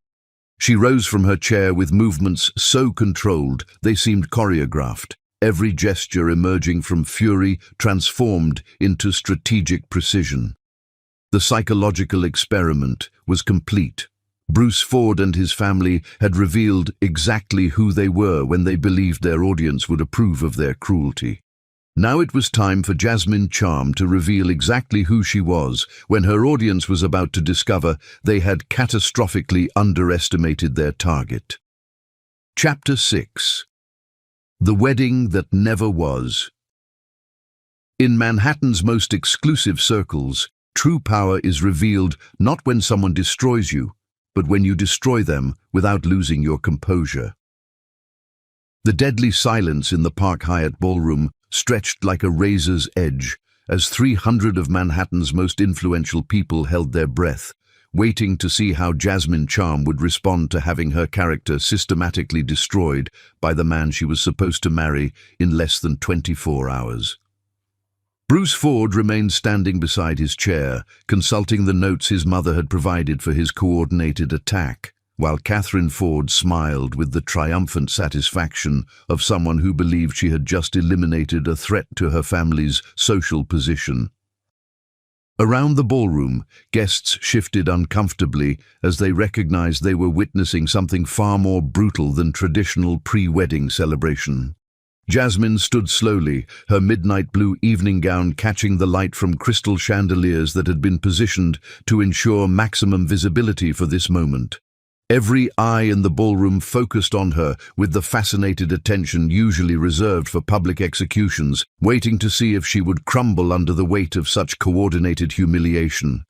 She rose from her chair with movements so controlled they seemed choreographed, every gesture emerging from fury transformed into strategic precision. The psychological experiment was complete. Bruce Ford and his family had revealed exactly who they were when they believed their audience would approve of their cruelty. Now it was time for Jasmine Charm to reveal exactly who she was when her audience was about to discover they had catastrophically underestimated their target. Chapter 6. The Wedding That Never Was. In Manhattan's most exclusive circles, true power is revealed not when someone destroys you, but when you destroy them without losing your composure. The deadly silence in the Park Hyatt ballroom stretched like a razor's edge as 300 of Manhattan's most influential people held their breath, waiting to see how Jasmine Charm would respond to having her character systematically destroyed by the man she was supposed to marry in less than 24 hours. Bruce Ford remained standing beside his chair, consulting the notes his mother had provided for his coordinated attack, while Catherine Ford smiled with the triumphant satisfaction of someone who believed she had just eliminated a threat to her family's social position. Around the ballroom, guests shifted uncomfortably as they recognized they were witnessing something far more brutal than traditional pre-wedding celebration. Jasmine stood slowly, her midnight blue evening gown catching the light from crystal chandeliers that had been positioned to ensure maximum visibility for this moment. Every eye in the ballroom focused on her with the fascinated attention usually reserved for public executions, waiting to see if she would crumble under the weight of such coordinated humiliation.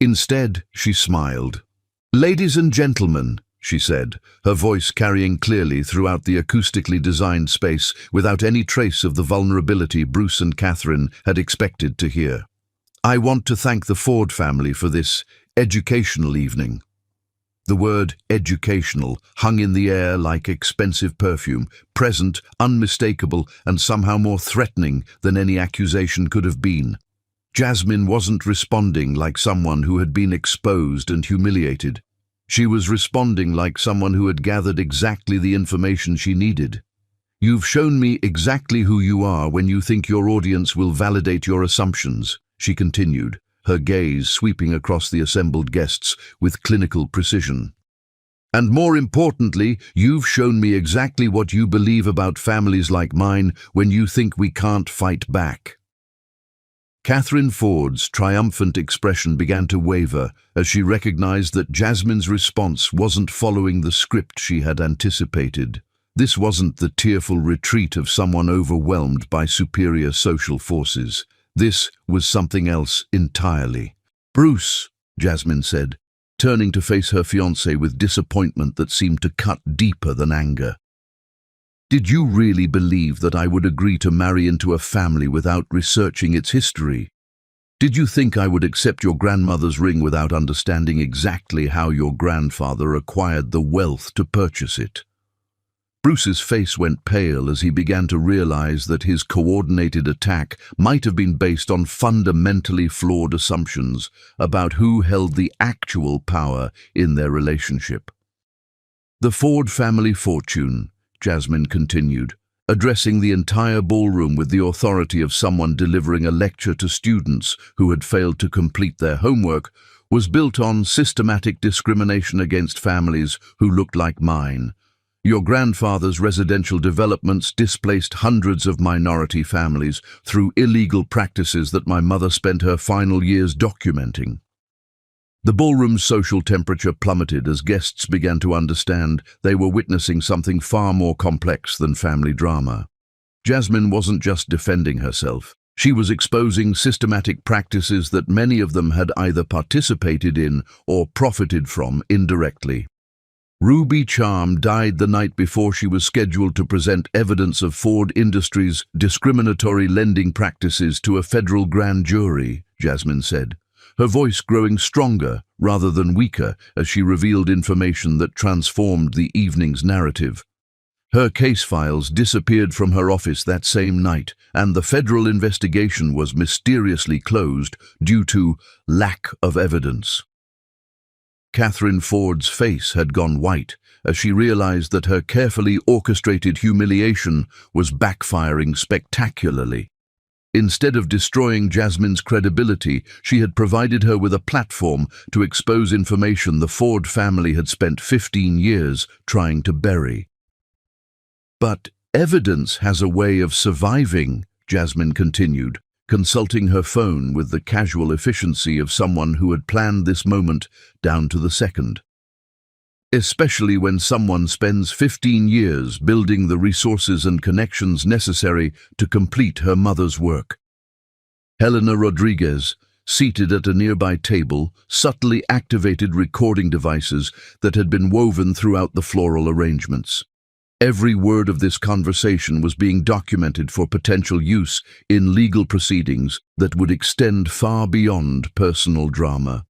Instead, she smiled. "Ladies and gentlemen," she said, her voice carrying clearly throughout the acoustically designed space without any trace of the vulnerability Bruce and Catherine had expected to hear. "I want to thank the Ford family for this educational evening." The word educational hung in the air like expensive perfume, present, unmistakable, and somehow more threatening than any accusation could have been. Jasmine wasn't responding like someone who had been exposed and humiliated. She was responding like someone who had gathered exactly the information she needed. "You've shown me exactly who you are when you think your audience will validate your assumptions," she continued, her gaze sweeping across the assembled guests with clinical precision. "And more importantly, you've shown me exactly what you believe about families like mine when you think we can't fight back." Catherine Ford's triumphant expression began to waver as she recognized that Jasmine's response wasn't following the script she had anticipated. This wasn't the tearful retreat of someone overwhelmed by superior social forces. This was something else entirely. "Bruce," Jasmine said, turning to face her fiancé with disappointment that seemed to cut deeper than anger. "Did you really believe that I would agree to marry into a family without researching its history? Did you think I would accept your grandmother's ring without understanding exactly how your grandfather acquired the wealth to purchase it?" Bruce's face went pale as he began to realize that his coordinated attack might have been based on fundamentally flawed assumptions about who held the actual power in their relationship. "The Ford family fortune," Jasmine continued, addressing the entire ballroom with the authority of someone delivering a lecture to students who had failed to complete their homework, was built on systematic discrimination against families who looked like mine. Your grandfather's residential developments displaced hundreds of minority families through illegal practices that my mother spent her final years documenting. The ballroom's social temperature plummeted as guests began to understand they were witnessing something far more complex than family drama. Jasmine wasn't just defending herself. She was exposing systematic practices that many of them had either participated in or profited from indirectly. Ruby Charm died the night before she was scheduled to present evidence of Ford Industries' discriminatory lending practices to a federal grand jury, Jasmine said, her voice growing stronger rather than weaker as she revealed information that transformed the evening's narrative. Her case files disappeared from her office that same night, and the federal investigation was mysteriously closed due to lack of evidence. Catherine Ford's face had gone white as she realized that her carefully orchestrated humiliation was backfiring spectacularly. Instead of destroying Jasmine's credibility, she had provided her with a platform to expose information the Ford family had spent 15 years trying to bury. "But evidence has a way of surviving," Jasmine continued, consulting her phone with the casual efficiency of someone who had planned this moment down to the second. "Especially when someone spends 15 years building the resources and connections necessary to complete her mother's work." Helena Rodriguez, seated at a nearby table, subtly activated recording devices that had been woven throughout the floral arrangements. Every word of this conversation was being documented for potential use in legal proceedings that would extend far beyond personal drama.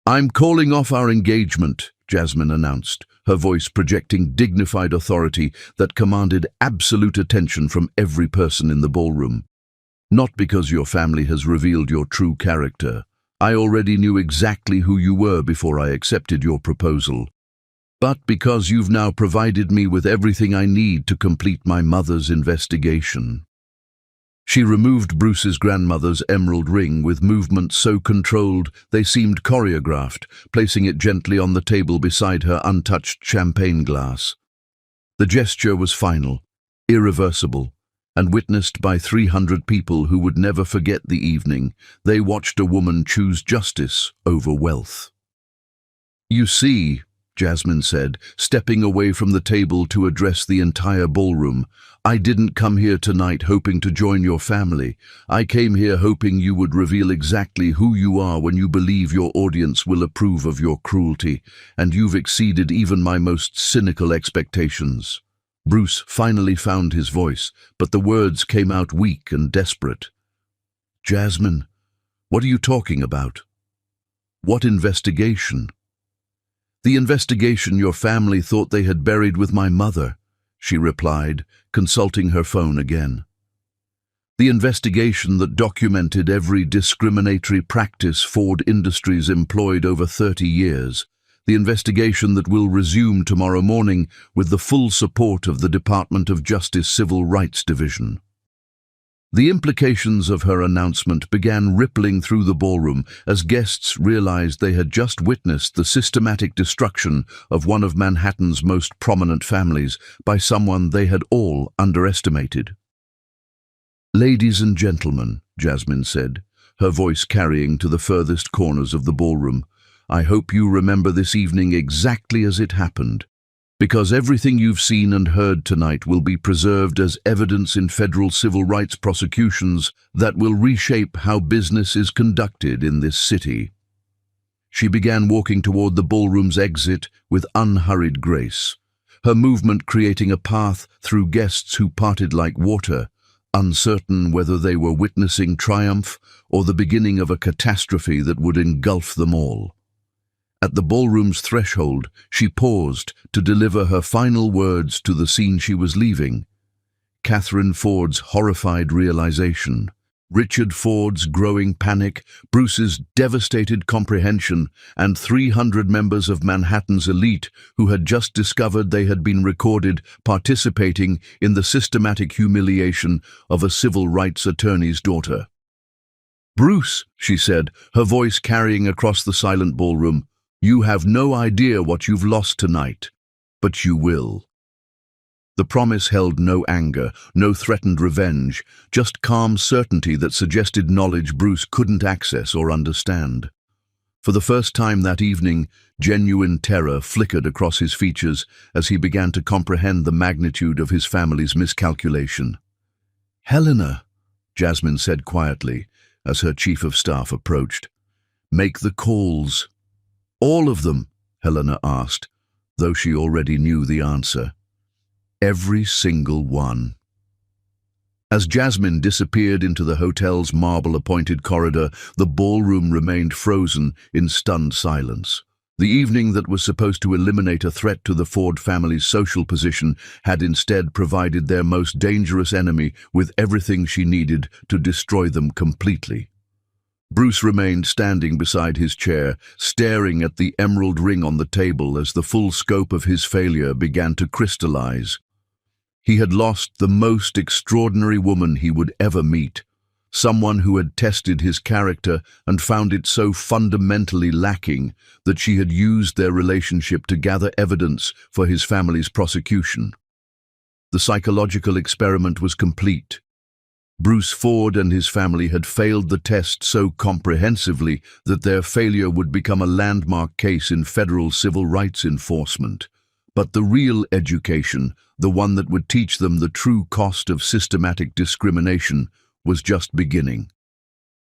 "I'm calling off our engagement," Jasmine announced, her voice projecting dignified authority that commanded absolute attention from every person in the ballroom. "Not because your family has revealed your true character. I already knew exactly who you were before I accepted your proposal. But because you've now provided me with everything I need to complete my mother's investigation." She removed Bruce's grandmother's emerald ring with movements so controlled they seemed choreographed, placing it gently on the table beside her untouched champagne glass. The gesture was final, irreversible, and witnessed by 300 people who would never forget the evening, they watched a woman choose justice over wealth. "You see," Jasmine said, stepping away from the table to address the entire ballroom, "I didn't come here tonight hoping to join your family. I came here hoping you would reveal exactly who you are when you believe your audience will approve of your cruelty, and you've exceeded even my most cynical expectations." Bruce finally found his voice, but the words came out weak and desperate. "Jasmine, what are you talking about? What investigation?" "The investigation your family thought they had buried with my mother," she replied, consulting her phone again. "The investigation that documented every discriminatory practice Ford Industries employed over 30 years. The investigation that will resume tomorrow morning with the full support of the Department of Justice Civil Rights Division." The implications of her announcement began rippling through the ballroom as guests realized they had just witnessed the systematic destruction of one of Manhattan's most prominent families by someone they had all underestimated. "Ladies and gentlemen," Jasmine said, her voice carrying to the furthest corners of the ballroom, "I hope you remember this evening exactly as it happened, because everything you've seen and heard tonight will be preserved as evidence in federal civil rights prosecutions that will reshape how business is conducted in this city." She began walking toward the ballroom's exit with unhurried grace, her movement creating a path through guests who parted like water, uncertain whether they were witnessing triumph or the beginning of a catastrophe that would engulf them all. At the ballroom's threshold, she paused to deliver her final words to the scene she was leaving. Catherine Ford's horrified realization, Richard Ford's growing panic, Bruce's devastated comprehension, and 300 members of Manhattan's elite who had just discovered they had been recorded participating in the systematic humiliation of a civil rights attorney's daughter. "Bruce," she said, her voice carrying across the silent ballroom, "you have no idea what you've lost tonight, but you will." The promise held no anger, no threatened revenge, just calm certainty that suggested knowledge Bruce couldn't access or understand. For the first time that evening, genuine terror flickered across his features as he began to comprehend the magnitude of his family's miscalculation. "Helena," Jasmine said quietly as her chief of staff approached, "make the calls." "All of them?" Helena asked, though she already knew the answer. "Every single one." As Jasmine disappeared into the hotel's marble-appointed corridor, the ballroom remained frozen in stunned silence. The evening that was supposed to eliminate a threat to the Ford family's social position had instead provided their most dangerous enemy with everything she needed to destroy them completely. Bruce remained standing beside his chair, staring at the emerald ring on the table as the full scope of his failure began to crystallize. He had lost the most extraordinary woman he would ever meet, someone who had tested his character and found it so fundamentally lacking that she had used their relationship to gather evidence for his family's prosecution. The psychological experiment was complete. Bruce Ford and his family had failed the test so comprehensively that their failure would become a landmark case in federal civil rights enforcement. But the real education, the one that would teach them the true cost of systematic discrimination, was just beginning.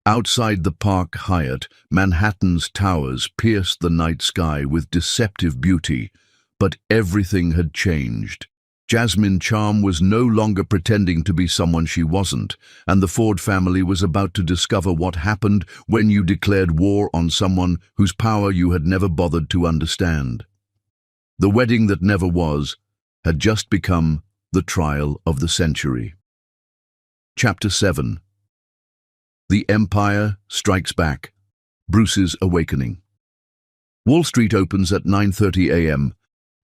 Outside the Park Hyatt, Manhattan's towers pierced the night sky with deceptive beauty, but everything had changed. Jasmine Charm was no longer pretending to be someone she wasn't, and the Ford family was about to discover what happened when you declared war on someone whose power you had never bothered to understand. The wedding that never was had just become the trial of the century. Chapter 7. The Empire Strikes Back. Bruce's Awakening. Wall Street opens at 9:30 a.m.,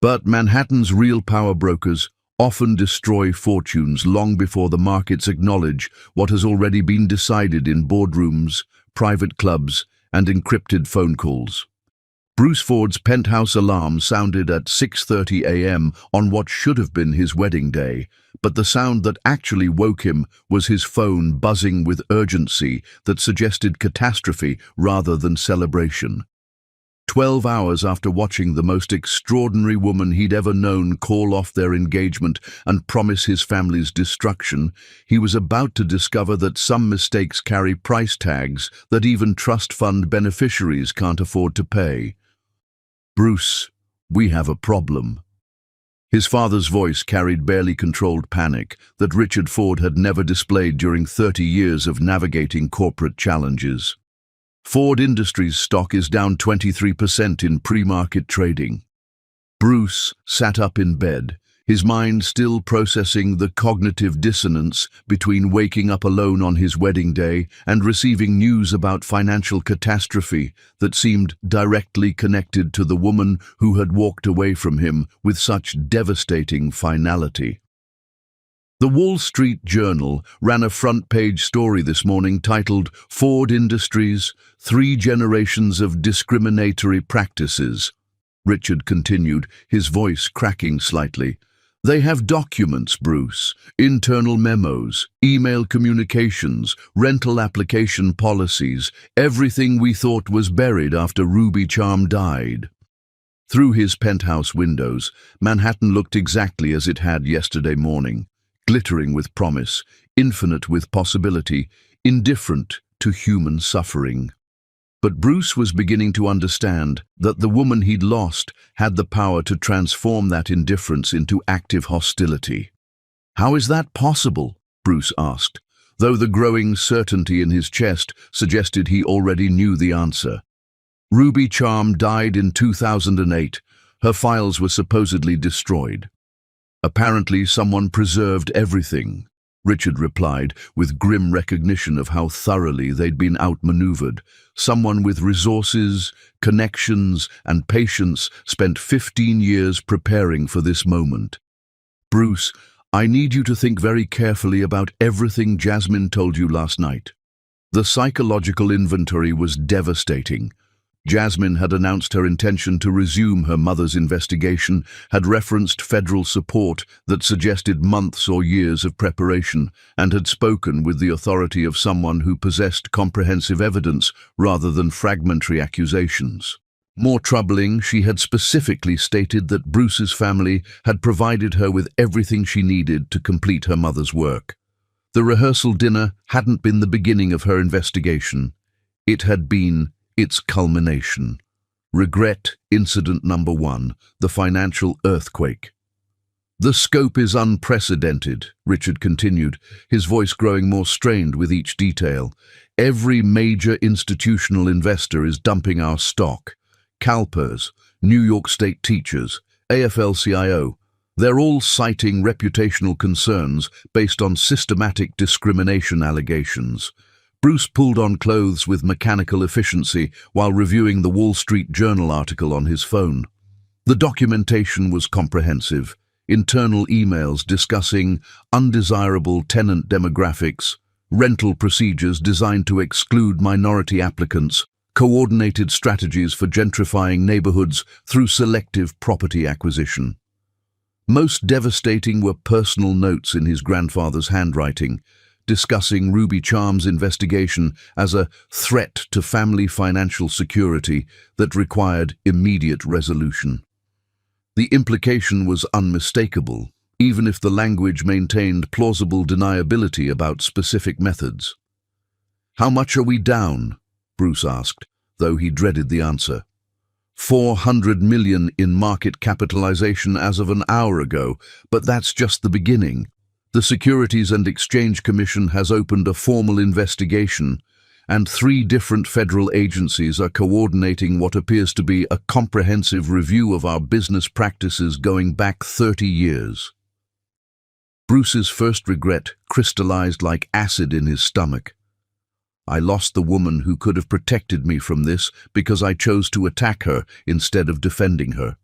but Manhattan's real power brokers often destroy fortunes long before the markets acknowledge what has already been decided in boardrooms, private clubs, and encrypted phone calls. Bruce Ford's penthouse alarm sounded at 6:30 a.m. on what should have been his wedding day, but the sound that actually woke him was his phone buzzing with urgency that suggested catastrophe rather than celebration. 12 hours after watching the most extraordinary woman he'd ever known call off their engagement and promise his family's destruction, he was about to discover that some mistakes carry price tags that even trust fund beneficiaries can't afford to pay. "Bruce, we have a problem." His father's voice carried barely controlled panic that Richard Ford had never displayed during 30 years of navigating corporate challenges. Ford Industries stock is down 23% in pre-market trading. Bruce sat up in bed, his mind still processing the cognitive dissonance between waking up alone on his wedding day and receiving news about financial catastrophe that seemed directly connected to the woman who had walked away from him with such devastating finality. The Wall Street Journal ran a front-page story this morning titled "Ford Industries, 3 Generations of Discriminatory Practices." Richard continued, his voice cracking slightly. "They have documents, Bruce, internal memos, email communications, rental application policies, everything we thought was buried after Ruby Charm died." Through his penthouse windows, Manhattan looked exactly as it had yesterday morning. Glittering with promise, infinite with possibility, indifferent to human suffering. But Bruce was beginning to understand that the woman he'd lost had the power to transform that indifference into active hostility. "How is that possible?" Bruce asked, though the growing certainty in his chest suggested he already knew the answer. "Ruby Charm died in 2008. Her files were supposedly destroyed. Apparently someone preserved everything," Richard replied, with grim recognition of how thoroughly they'd been outmaneuvered. "Someone with resources, connections, and patience spent 15 years preparing for this moment. Bruce, I need you to think very carefully about everything Jasmine told you last night." The psychological inventory was devastating. Jasmine had announced her intention to resume her mother's investigation, had referenced federal support that suggested months or years of preparation, and had spoken with the authority of someone who possessed comprehensive evidence rather than fragmentary accusations. More troubling, she had specifically stated that Bruce's family had provided her with everything she needed to complete her mother's work. The rehearsal dinner hadn't been the beginning of her investigation. It had been its culmination. Regret incident number 1, the financial earthquake. "The scope is unprecedented," Richard continued, his voice growing more strained with each detail. "Every major institutional investor is dumping our stock. CalPERS, New York State teachers, AFL-CIO. They're all citing reputational concerns based on systematic discrimination allegations." Bruce pulled on clothes with mechanical efficiency while reviewing the Wall Street Journal article on his phone. The documentation was comprehensive. Internal emails discussing undesirable tenant demographics, rental procedures designed to exclude minority applicants, coordinated strategies for gentrifying neighborhoods through selective property acquisition. Most devastating were personal notes in his grandfather's handwriting, discussing Ruby Charm's investigation as a threat to family financial security that required immediate resolution. The implication was unmistakable, even if the language maintained plausible deniability about specific methods. "How much are we down?" Bruce asked, though he dreaded the answer. $400 million in market capitalization as of an hour ago, but that's just the beginning. The Securities and Exchange Commission has opened a formal investigation, and 3 different federal agencies are coordinating what appears to be a comprehensive review of our business practices going back 30 years. Bruce's first regret crystallized like acid in his stomach. "I lost the woman who could have protected me from this because I chose to attack her instead of defending her.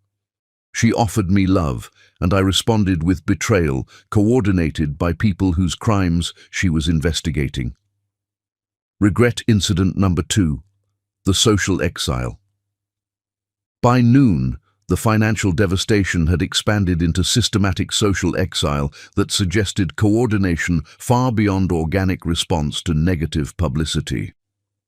She offered me love, and I responded with betrayal, coordinated by people whose crimes she was investigating." Regret incident number 2, the social exile. By noon, the financial devastation had expanded into systematic social exile that suggested coordination far beyond organic response to negative publicity.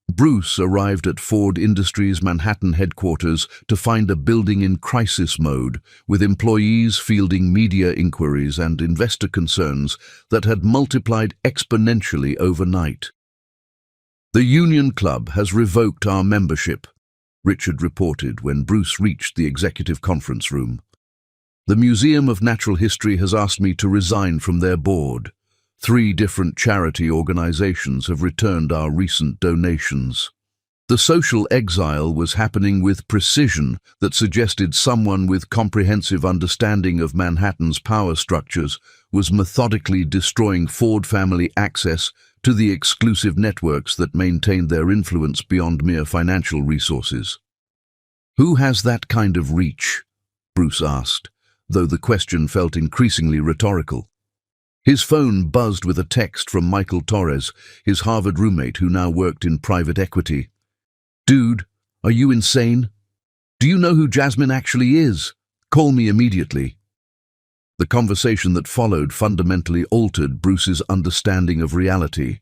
Bruce arrived at Ford Industries' Manhattan headquarters to find a building in crisis mode, with employees fielding media inquiries and investor concerns that had multiplied exponentially overnight. "The Union Club has revoked our membership," Richard reported when Bruce reached the executive conference room. "The Museum of Natural History has asked me to resign from their board. 3 different charity organizations have returned our recent donations." The social exile was happening with precision that suggested someone with comprehensive understanding of Manhattan's power structures was methodically destroying Ford family access to the exclusive networks that maintained their influence beyond mere financial resources. "Who has that kind of reach?" Bruce asked, though the question felt increasingly rhetorical. His phone buzzed with a text from Michael Torres, his Harvard roommate who now worked in private equity. "Dude, are you insane? Do you know who Jasmine actually is? Call me immediately." The conversation that followed fundamentally altered Bruce's understanding of reality.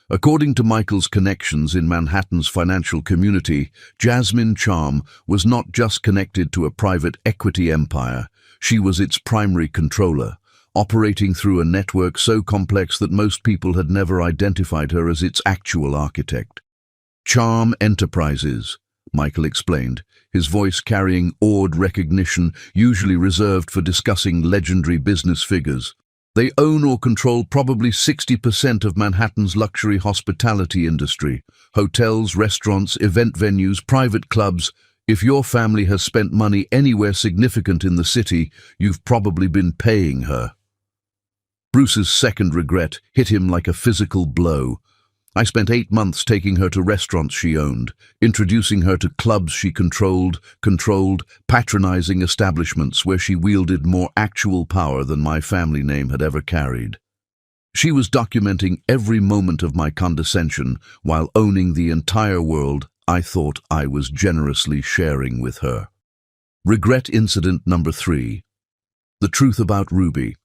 According to Michael's connections in Manhattan's financial community, Jasmine Charm was not just connected to a private equity empire, she was its primary controller, operating through a network so complex that most people had never identified her as its actual architect. "Charm Enterprises," Michael explained, his voice carrying awed recognition usually reserved for discussing legendary business figures. "They own or control probably 60% of Manhattan's luxury hospitality industry. Hotels, restaurants, event venues, private clubs. If your family has spent money anywhere significant in the city, you've probably been paying her." Bruce's second regret hit him like a physical blow. "I spent 8 months taking her to restaurants she owned, introducing her to clubs she controlled, patronizing establishments where she wielded more actual power than my family name had ever carried. She was documenting every moment of my condescension while owning the entire world I thought I was generously sharing with her." Regret incident number 3. The truth about Ruby.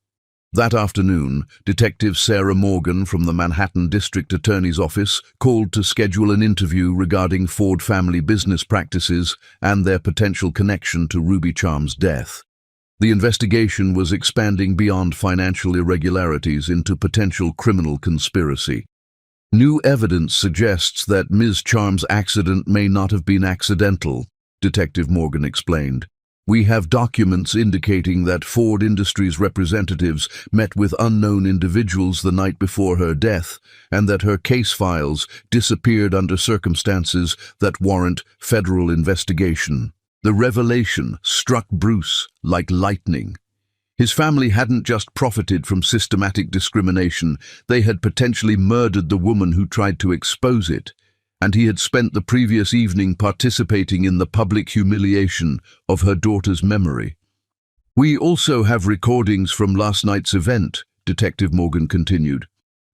That afternoon, Detective Sarah Morgan from the Manhattan District Attorney's Office called to schedule an interview regarding Ford family business practices and their potential connection to Ruby Charm's death. The investigation was expanding beyond financial irregularities into potential criminal conspiracy. "New evidence suggests that Ms. Charm's accident may not have been accidental," Detective Morgan explained. "We have documents indicating that Ford Industries representatives met with unknown individuals the night before her death, and that her case files disappeared under circumstances that warrant federal investigation." The revelation struck Bruce like lightning. His family hadn't just profited from systematic discrimination, they had potentially murdered the woman who tried to expose it. And he had spent the previous evening participating in the public humiliation of her daughter's memory. "We also have recordings from last night's event," Detective Morgan continued.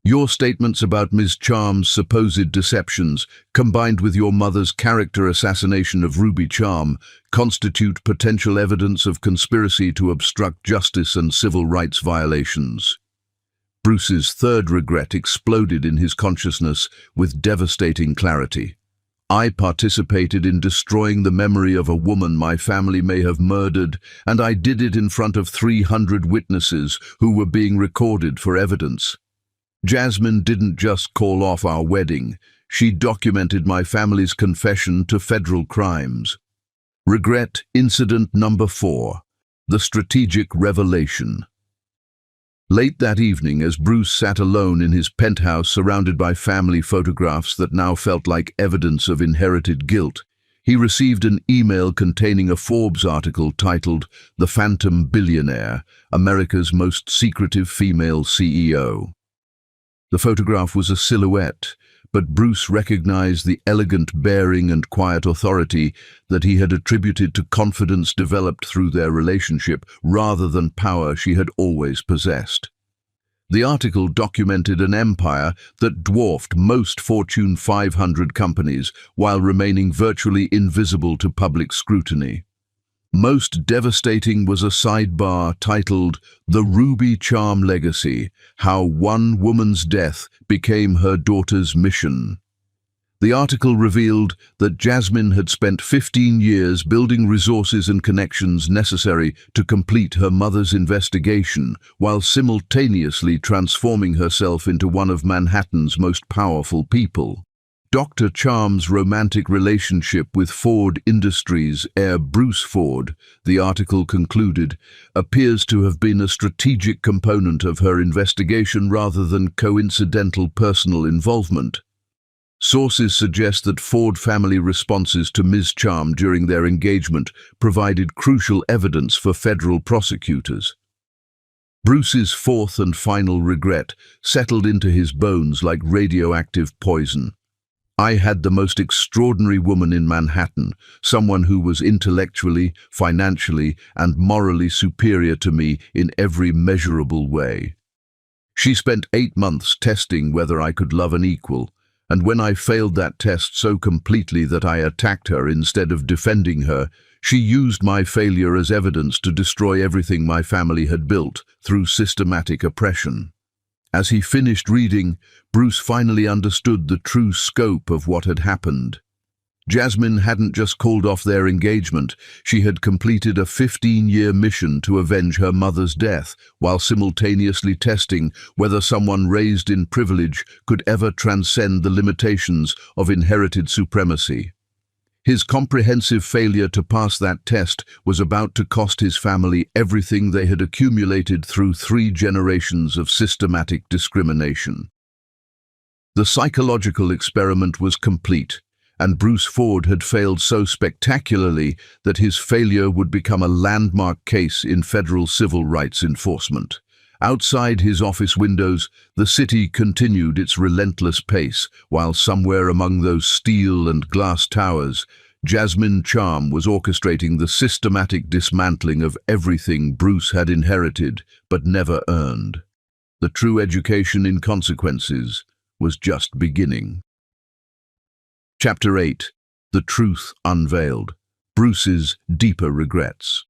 "Your statements about Ms. Charm's supposed deceptions, combined with your mother's character assassination of Ruby Charm, constitute potential evidence of conspiracy to obstruct justice and civil rights violations." Bruce's third regret exploded in his consciousness with devastating clarity. "I participated in destroying the memory of a woman my family may have murdered, and I did it in front of 300 witnesses who were being recorded for evidence. Jasmine didn't just call off our wedding, she documented my family's confession to federal crimes." Regret incident number 4. The strategic revelation. Late that evening, as Bruce sat alone in his penthouse surrounded by family photographs that now felt like evidence of inherited guilt, he received an email containing a Forbes article titled "The Phantom Billionaire, America's Most Secretive Female CEO." The photograph was a silhouette, but Bruce recognized the elegant bearing and quiet authority that he had attributed to confidence developed through their relationship rather than power she had always possessed. The article documented an empire that dwarfed most Fortune 500 companies while remaining virtually invisible to public scrutiny. Most devastating was a sidebar titled "The Ruby Charm Legacy: How One Woman's Death Became Her Daughter's Mission." The article revealed that Jasmine had spent 15 years building resources and connections necessary to complete her mother's investigation, while simultaneously transforming herself into one of Manhattan's most powerful people. Dr. Charm's romantic relationship with Ford Industries heir Bruce Ford, the article concluded, appears to have been a strategic component of her investigation rather than coincidental personal involvement. Sources suggest that Ford family responses to Ms. Charm during their engagement provided crucial evidence for federal prosecutors. Bruce's fourth and final regret settled into his bones like radioactive poison. "I had the most extraordinary woman in Manhattan, someone who was intellectually, financially, and morally superior to me in every measurable way. She spent 8 months testing whether I could love an equal, and when I failed that test so completely that I attacked her instead of defending her, she used my failure as evidence to destroy everything my family had built through systematic oppression." As he finished reading, Bruce finally understood the true scope of what had happened. Jasmine hadn't just called off their engagement, she had completed a 15-year mission to avenge her mother's death, while simultaneously testing whether someone raised in privilege could ever transcend the limitations of inherited supremacy. His comprehensive failure to pass that test was about to cost his family everything they had accumulated through 3 generations of systematic discrimination. The psychological experiment was complete, and Bruce Ford had failed so spectacularly that his failure would become a landmark case in federal civil rights enforcement. Outside his office windows, the city continued its relentless pace, while somewhere among those steel and glass towers, Jasmine Charm was orchestrating the systematic dismantling of everything Bruce had inherited but never earned. The true education in consequences was just beginning. Chapter 8. The Truth Unveiled. Bruce's Deeper Regrets.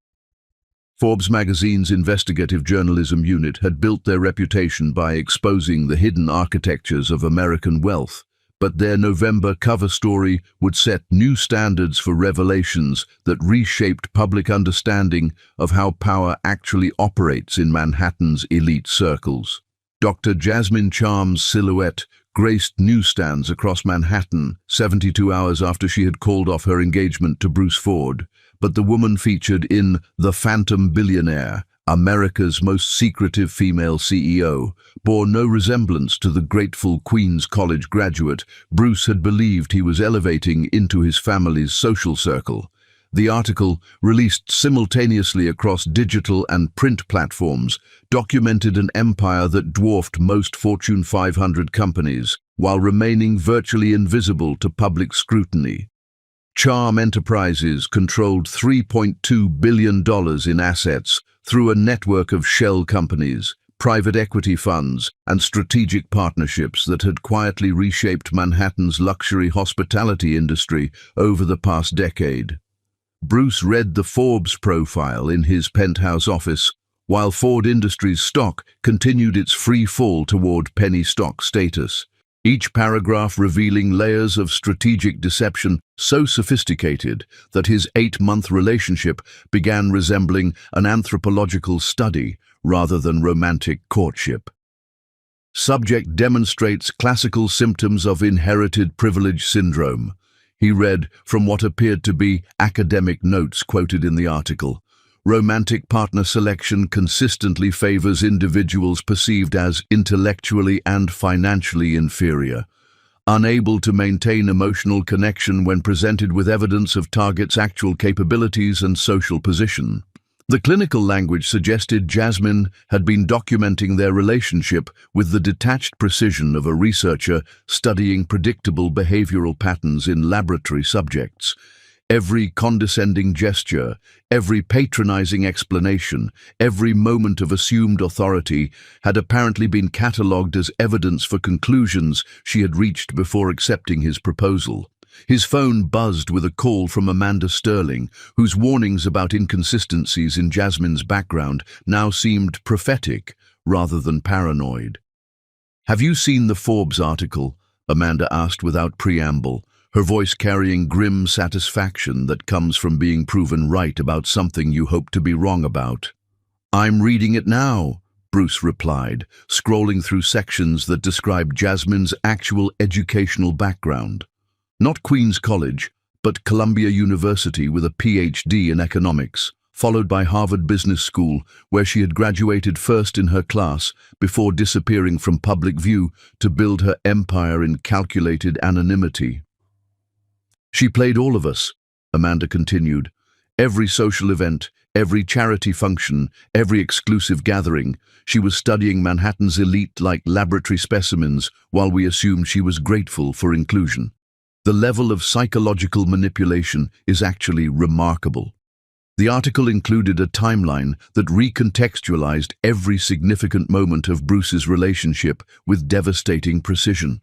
Forbes magazine's investigative journalism unit had built their reputation by exposing the hidden architectures of American wealth, but their November cover story would set new standards for revelations that reshaped public understanding of how power actually operates in Manhattan's elite circles. Dr. Jasmine Charm's silhouette graced newsstands across Manhattan 72 hours after she had called off her engagement to Bruce Ford, but the woman featured in The Phantom Billionaire, America's most secretive female CEO, bore no resemblance to the grateful Queens College graduate Bruce had believed he was elevating into his family's social circle. The article, released simultaneously across digital and print platforms, documented an empire that dwarfed most Fortune 500 companies, while remaining virtually invisible to public scrutiny. Charm Enterprises controlled $3.2 billion in assets through a network of shell companies, private equity funds, and strategic partnerships that had quietly reshaped Manhattan's luxury hospitality industry over the past decade. Bruce read the Forbes profile in his penthouse office, while Ford Industries stock continued its free fall toward penny stock status, each paragraph revealing layers of strategic deception so sophisticated that his 8-month relationship began resembling an anthropological study rather than romantic courtship. Subject demonstrates classical symptoms of inherited privilege syndrome, he read from what appeared to be academic notes quoted in the article. Romantic partner selection consistently favors individuals perceived as intellectually and financially inferior, unable to maintain emotional connection when presented with evidence of target's actual capabilities and social position. The clinical language suggested Jasmine had been documenting their relationship with the detached precision of a researcher studying predictable behavioral patterns in laboratory subjects. Every condescending gesture, every patronizing explanation, every moment of assumed authority had apparently been catalogued as evidence for conclusions she had reached before accepting his proposal. His phone buzzed with a call from Amanda Sterling, whose warnings about inconsistencies in Jasmine's background now seemed prophetic rather than paranoid. "Have you seen the Forbes article?" Amanda asked without preamble, her voice carrying grim satisfaction that comes from being proven right about something you hope to be wrong about. "I'm reading it now," Bruce replied, scrolling through sections that described Jasmine's actual educational background. Not Queen's College, but Columbia University with a PhD in economics, followed by Harvard Business School, where she had graduated first in her class before disappearing from public view to build her empire in calculated anonymity. "She played all of us," Amanda continued. "Every social event, every charity function, every exclusive gathering. She was studying Manhattan's elite like laboratory specimens while we assumed she was grateful for inclusion. The level of psychological manipulation is actually remarkable." The article included a timeline that recontextualized every significant moment of Bruce's relationship with devastating precision.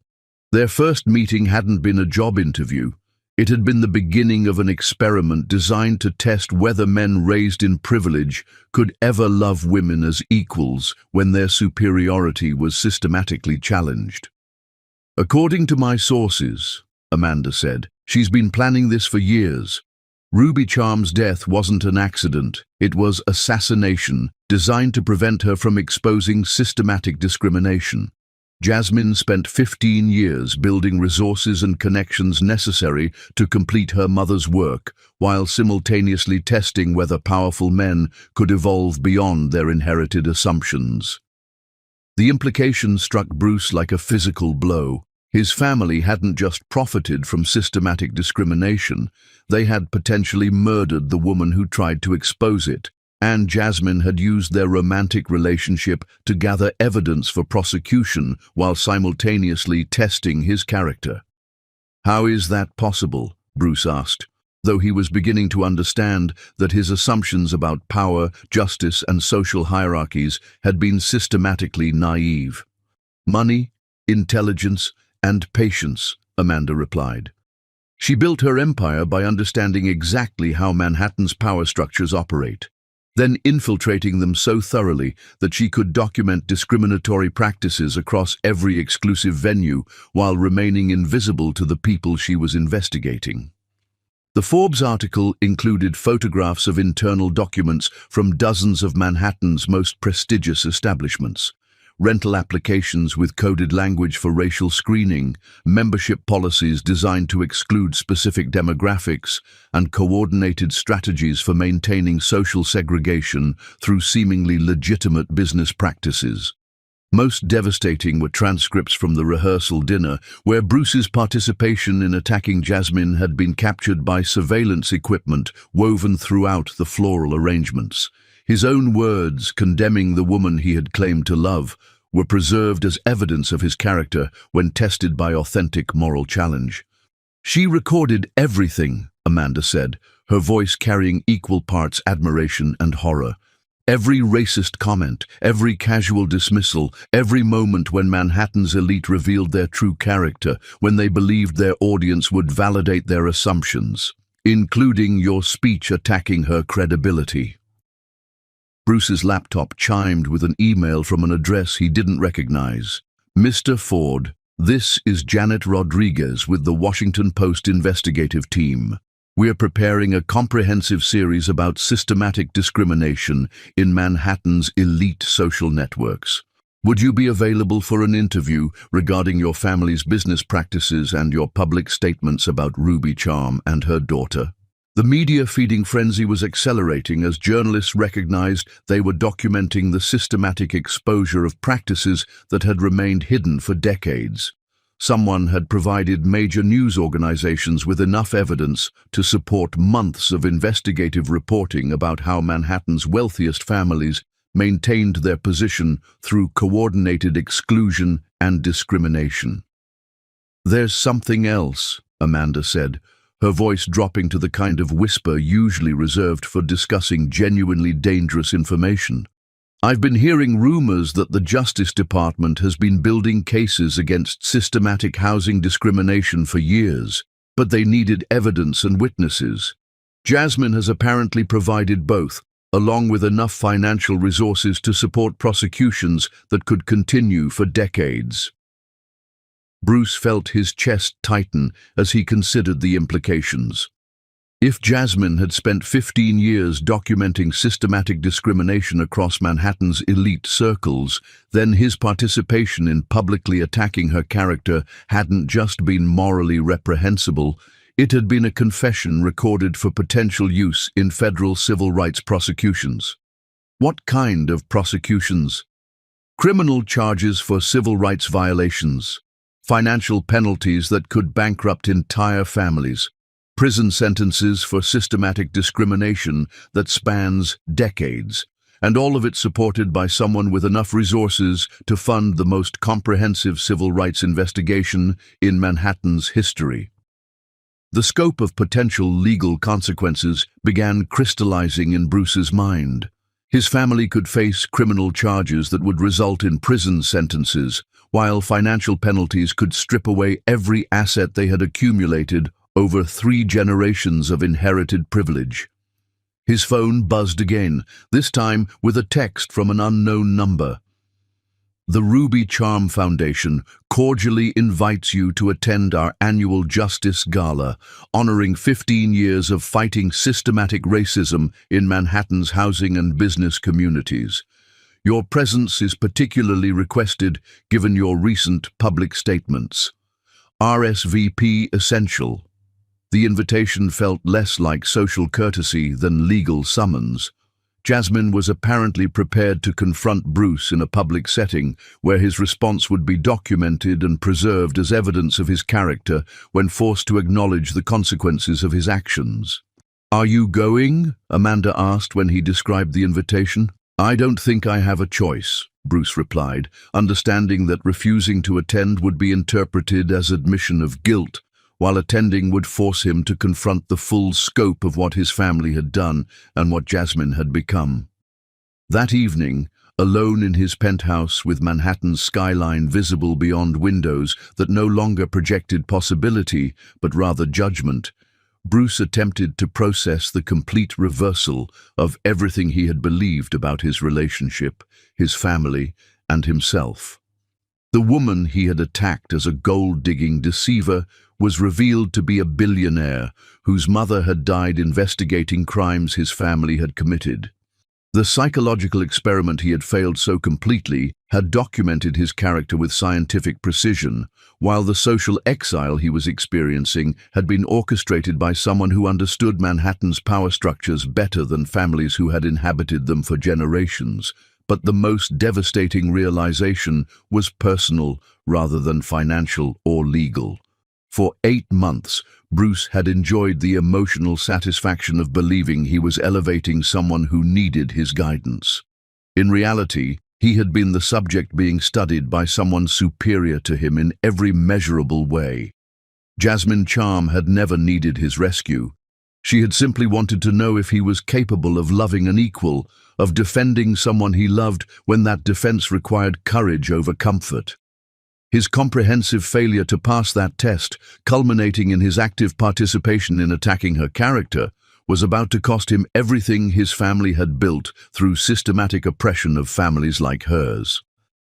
Their first meeting hadn't been a job interview. It had been the beginning of an experiment designed to test whether men raised in privilege could ever love women as equals when their superiority was systematically challenged. "According to my sources," Amanda said, "she's been planning this for years. Ruby Charm's death wasn't an accident. It was assassination, designed to prevent her from exposing systematic discrimination. Jasmine spent 15 years building resources and connections necessary to complete her mother's work, while simultaneously testing whether powerful men could evolve beyond their inherited assumptions." The implication struck Bruce like a physical blow. His family hadn't just profited from systematic discrimination, they had potentially murdered the woman who tried to expose it, and Jasmine had used their romantic relationship to gather evidence for prosecution while simultaneously testing his character. "How is that possible?" Bruce asked, though he was beginning to understand that his assumptions about power, justice, and social hierarchies had been systematically naive. "Money, intelligence, and patience," Amanda replied. "She built her empire by understanding exactly how Manhattan's power structures operate, then infiltrating them so thoroughly that she could document discriminatory practices across every exclusive venue while remaining invisible to the people she was investigating." The Forbes article included photographs of internal documents from dozens of Manhattan's most prestigious establishments. Rental applications with coded language for racial screening, membership policies designed to exclude specific demographics, and coordinated strategies for maintaining social segregation through seemingly legitimate business practices. Most devastating were transcripts from the rehearsal dinner, where Bruce's participation in attacking Jasmine had been captured by surveillance equipment woven throughout the floral arrangements. His own words, condemning the woman he had claimed to love, were preserved as evidence of his character when tested by authentic moral challenge. "She recorded everything," Amanda said, her voice carrying equal parts admiration and horror. "Every racist comment, every casual dismissal, every moment when Manhattan's elite revealed their true character, when they believed their audience would validate their assumptions, including your speech attacking her credibility." Bruce's laptop chimed with an email from an address he didn't recognize. "Mr. Ford, this is Janet Rodriguez with the Washington Post investigative team. We're preparing a comprehensive series about systematic discrimination in Manhattan's elite social networks. Would you be available for an interview regarding your family's business practices and your public statements about Ruby Charm and her daughter?" The media feeding frenzy was accelerating as journalists recognized they were documenting the systematic exposure of practices that had remained hidden for decades. Someone had provided major news organizations with enough evidence to support months of investigative reporting about how Manhattan's wealthiest families maintained their position through coordinated exclusion and discrimination. "There's something else," Amanda said, her voice dropping to the kind of whisper usually reserved for discussing genuinely dangerous information. "I've been hearing rumors that the Justice Department has been building cases against systematic housing discrimination for years. but they needed evidence and witnesses. Jasmine has apparently provided both, along with enough financial resources to support prosecutions that could continue for decades. Bruce felt his chest tighten as he considered the implications. If Jasmine had spent 15 years documenting systematic discrimination across Manhattan's elite circles, then his participation in publicly attacking her character hadn't just been morally reprehensible, it had been a confession recorded for potential use in federal civil rights prosecutions. What kind of prosecutions? Criminal charges for civil rights violations, financial penalties that could bankrupt entire families, prison sentences for systematic discrimination that spans decades, and all of it supported by someone with enough resources to fund the most comprehensive civil rights investigation in Manhattan's history. The scope of potential legal consequences began crystallizing in Bruce's mind. His family could face criminal charges that would result in prison sentences, while financial penalties could strip away every asset they had accumulated over 3 generations of inherited privilege. His phone buzzed again, this time with a text from an unknown number. The Ruby Charm Foundation cordially invites you to attend our annual Justice Gala, honoring 15 years of fighting systematic racism in Manhattan's housing and business communities. Your presence is particularly requested given your recent public statements. RSVP essential. The invitation felt less like social courtesy than legal summons. Jasmine was apparently prepared to confront Bruce in a public setting where his response would be documented and preserved as evidence of his character when forced to acknowledge the consequences of his actions. "Are you going?" Amanda asked when he described the invitation. "I don't think I have a choice," Bruce replied, understanding that refusing to attend would be interpreted as admission of guilt, while attending would force him to confront the full scope of what his family had done and what Jasmine had become. That evening, alone in his penthouse with Manhattan's skyline visible beyond windows that no longer projected possibility but rather judgment, Bruce attempted to process the complete reversal of everything he had believed about his relationship, his family, and himself. The woman he had attacked as a gold-digging deceiver was revealed to be a billionaire whose mother had died investigating crimes his family had committed. The psychological experiment he had failed so completely had documented his character with scientific precision, while the social exile he was experiencing had been orchestrated by someone who understood Manhattan's power structures better than families who had inhabited them for generations. But the most devastating realization was personal rather than financial or legal. For 8 months, Bruce had enjoyed the emotional satisfaction of believing he was elevating someone who needed his guidance. In reality, he had been the subject being studied by someone superior to him in every measurable way. Jasmine Charm had never needed his rescue. She had simply wanted to know if he was capable of loving an equal, of defending someone he loved when that defense required courage over comfort. His comprehensive failure to pass that test, culminating in his active participation in attacking her character, was about to cost him everything his family had built through systematic oppression of families like hers.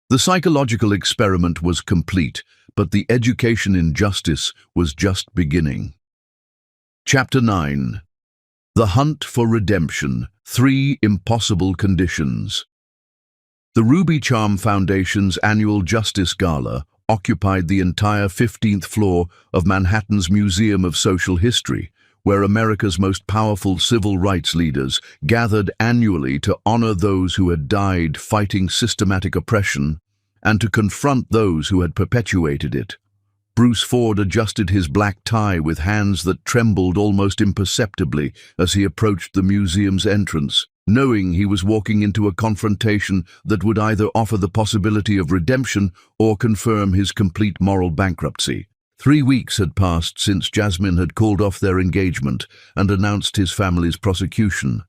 The psychological experiment was complete, but the education in justice was just beginning. Chapter 9. The Hunt for Redemption, 3 Impossible Conditions. The Ruby Charm Foundation's annual Justice Gala occupied the entire 15th floor of Manhattan's Museum of Social History, where America's most powerful civil rights leaders gathered annually to honor those who had died fighting systematic oppression and to confront those who had perpetuated it. Bruce Ford adjusted his black tie with hands that trembled almost imperceptibly as he approached the museum's entrance, knowing he was walking into a confrontation that would either offer the possibility of redemption or confirm his complete moral bankruptcy. 3 weeks had passed since Jasmine had called off their engagement and announced his family's prosecution.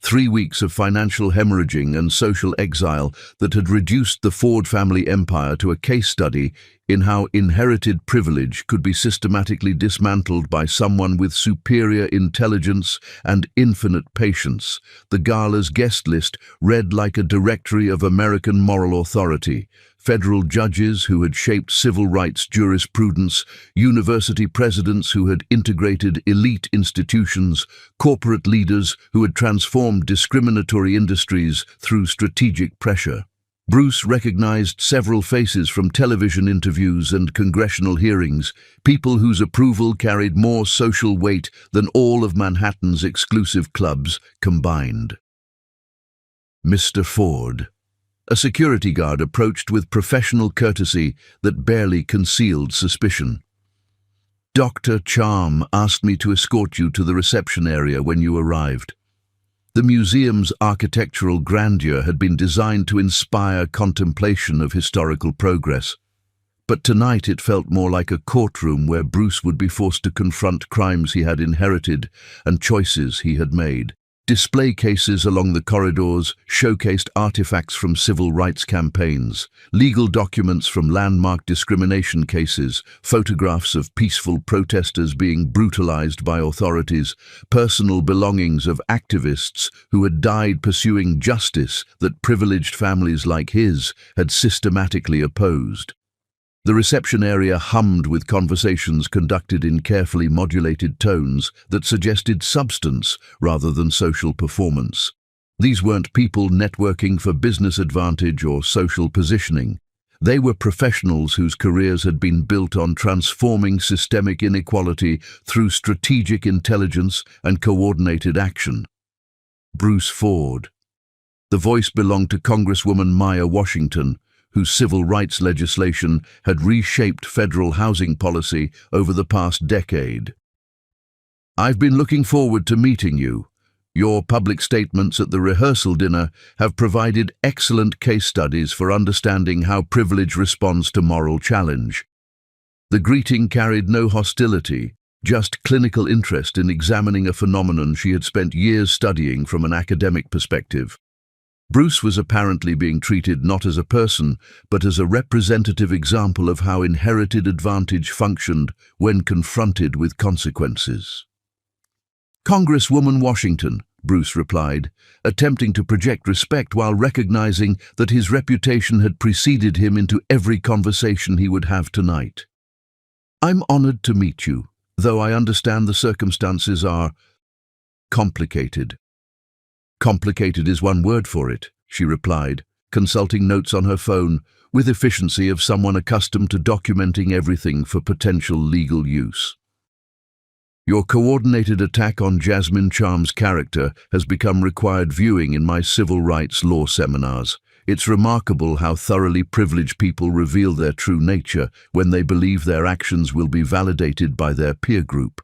3 weeks of financial hemorrhaging and social exile that had reduced the Ford family empire to a case study in how inherited privilege could be systematically dismantled by someone with superior intelligence and infinite patience. The gala's guest list read like a directory of American moral authority: federal judges who had shaped civil rights jurisprudence, university presidents who had integrated elite institutions, corporate leaders who had transformed discriminatory industries through strategic pressure. Bruce recognized several faces from television interviews and congressional hearings, people whose approval carried more social weight than all of Manhattan's exclusive clubs combined. Mr. Ford. A security guard approached with professional courtesy that barely concealed suspicion. "Dr. Charm asked me to escort you to the reception area when you arrived." The museum's architectural grandeur had been designed to inspire contemplation of historical progress. But tonight it felt more like a courtroom where Bruce would be forced to confront crimes he had inherited and choices he had made. Display cases along the corridors showcased artifacts from civil rights campaigns, legal documents from landmark discrimination cases, photographs of peaceful protesters being brutalized by authorities, personal belongings of activists who had died pursuing justice that privileged families like his had systematically opposed. The reception area hummed with conversations conducted in carefully modulated tones that suggested substance rather than social performance. These weren't people networking for business advantage or social positioning. They were professionals whose careers had been built on transforming systemic inequality through strategic intelligence and coordinated action. Bruce Ford. The voice belonged to Congresswoman Maya Washington, whose civil rights legislation had reshaped federal housing policy over the past decade. "I've been looking forward to meeting you. Your public statements at the rehearsal dinner have provided excellent case studies for understanding how privilege responds to moral challenge." The greeting carried no hostility, just clinical interest in examining a phenomenon she had spent years studying from an academic perspective. Bruce was apparently being treated not as a person, but as a representative example of how inherited advantage functioned when confronted with consequences. "Congresswoman Washington," Bruce replied, attempting to project respect while recognizing that his reputation had preceded him into every conversation he would have tonight. "I'm honored to meet you, though I understand the circumstances are complicated." "Complicated is one word for it," she replied, consulting notes on her phone with efficiency of someone accustomed to documenting everything for potential legal use. "Your coordinated attack on Jasmine Charm's character has become required viewing in my civil rights law seminars. It's remarkable how thoroughly privileged people reveal their true nature when they believe their actions will be validated by their peer group."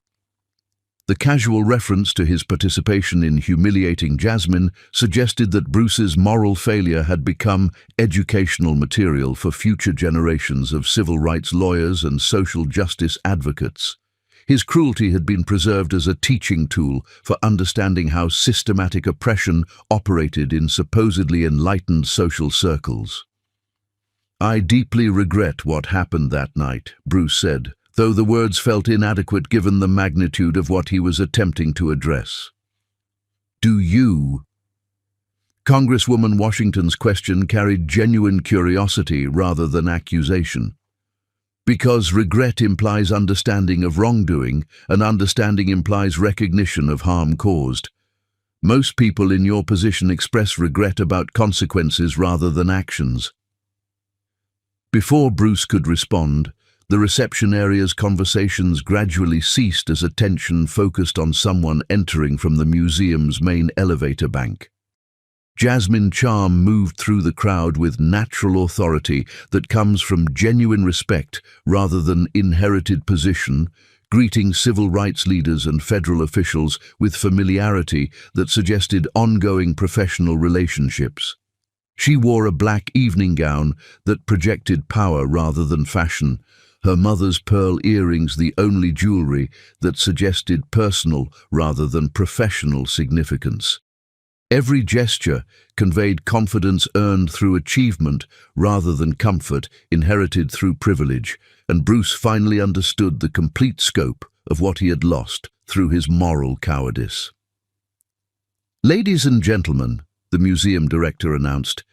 The casual reference to his participation in humiliating Jasmine suggested that Bruce's moral failure had become educational material for future generations of civil rights lawyers and social justice advocates. His cruelty had been preserved as a teaching tool for understanding how systematic oppression operated in supposedly enlightened social circles. "I deeply regret what happened that night," Bruce said, though the words felt inadequate given the magnitude of what he was attempting to address. "Do you?" Congresswoman Washington's question carried genuine curiosity rather than accusation. Because regret implies understanding of wrongdoing, and understanding implies recognition of harm caused. Most people in your position express regret about consequences rather than actions. Before Bruce could respond, the reception area's conversations gradually ceased as attention focused on someone entering from the museum's main elevator bank. Jasmine Charm moved through the crowd with natural authority that comes from genuine respect rather than inherited position, greeting civil rights leaders and federal officials with familiarity that suggested ongoing professional relationships. She wore a black evening gown that projected power rather than fashion, her mother's pearl earrings the only jewelry that suggested personal rather than professional significance. Every gesture conveyed confidence earned through achievement rather than comfort inherited through privilege, and Bruce finally understood the complete scope of what he had lost through his moral cowardice. "Ladies and gentlemen," the museum director announced,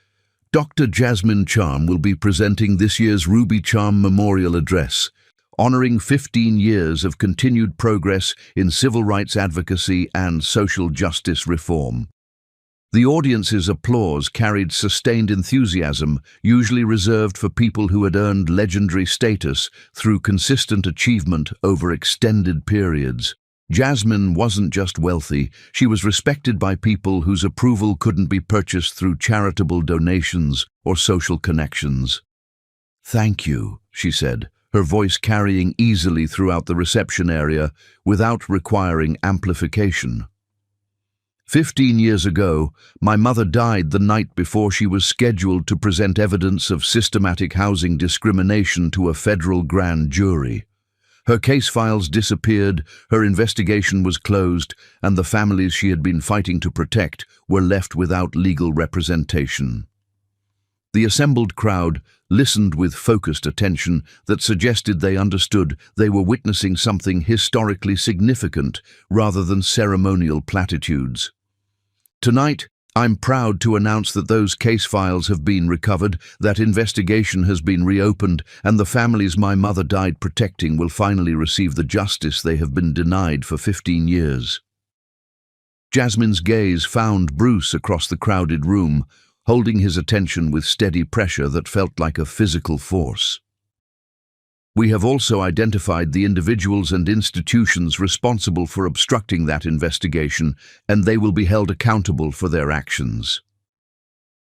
"Dr. Jasmine Charm will be presenting this year's Ruby Charm Memorial Address, honoring 15 years of continued progress in civil rights advocacy and social justice reform." The audience's applause carried sustained enthusiasm, usually reserved for people who had earned legendary status through consistent achievement over extended periods. Jasmine wasn't just wealthy, she was respected by people whose approval couldn't be purchased through charitable donations or social connections. "Thank you," she said, her voice carrying easily throughout the reception area without requiring amplification. 15 years ago, my mother died the night before she was scheduled to present evidence of systematic housing discrimination to a federal grand jury. Her case files disappeared, her investigation was closed, and the families she had been fighting to protect were left without legal representation. The assembled crowd listened with focused attention that suggested they understood they were witnessing something historically significant rather than ceremonial platitudes. "Tonight, I'm proud to announce that those case files have been recovered, that investigation has been reopened, and the families my mother died protecting will finally receive the justice they have been denied for 15 years. Jasmine's gaze found Bruce across the crowded room, holding his attention with steady pressure that felt like a physical force. "We have also identified the individuals and institutions responsible for obstructing that investigation, and they will be held accountable for their actions."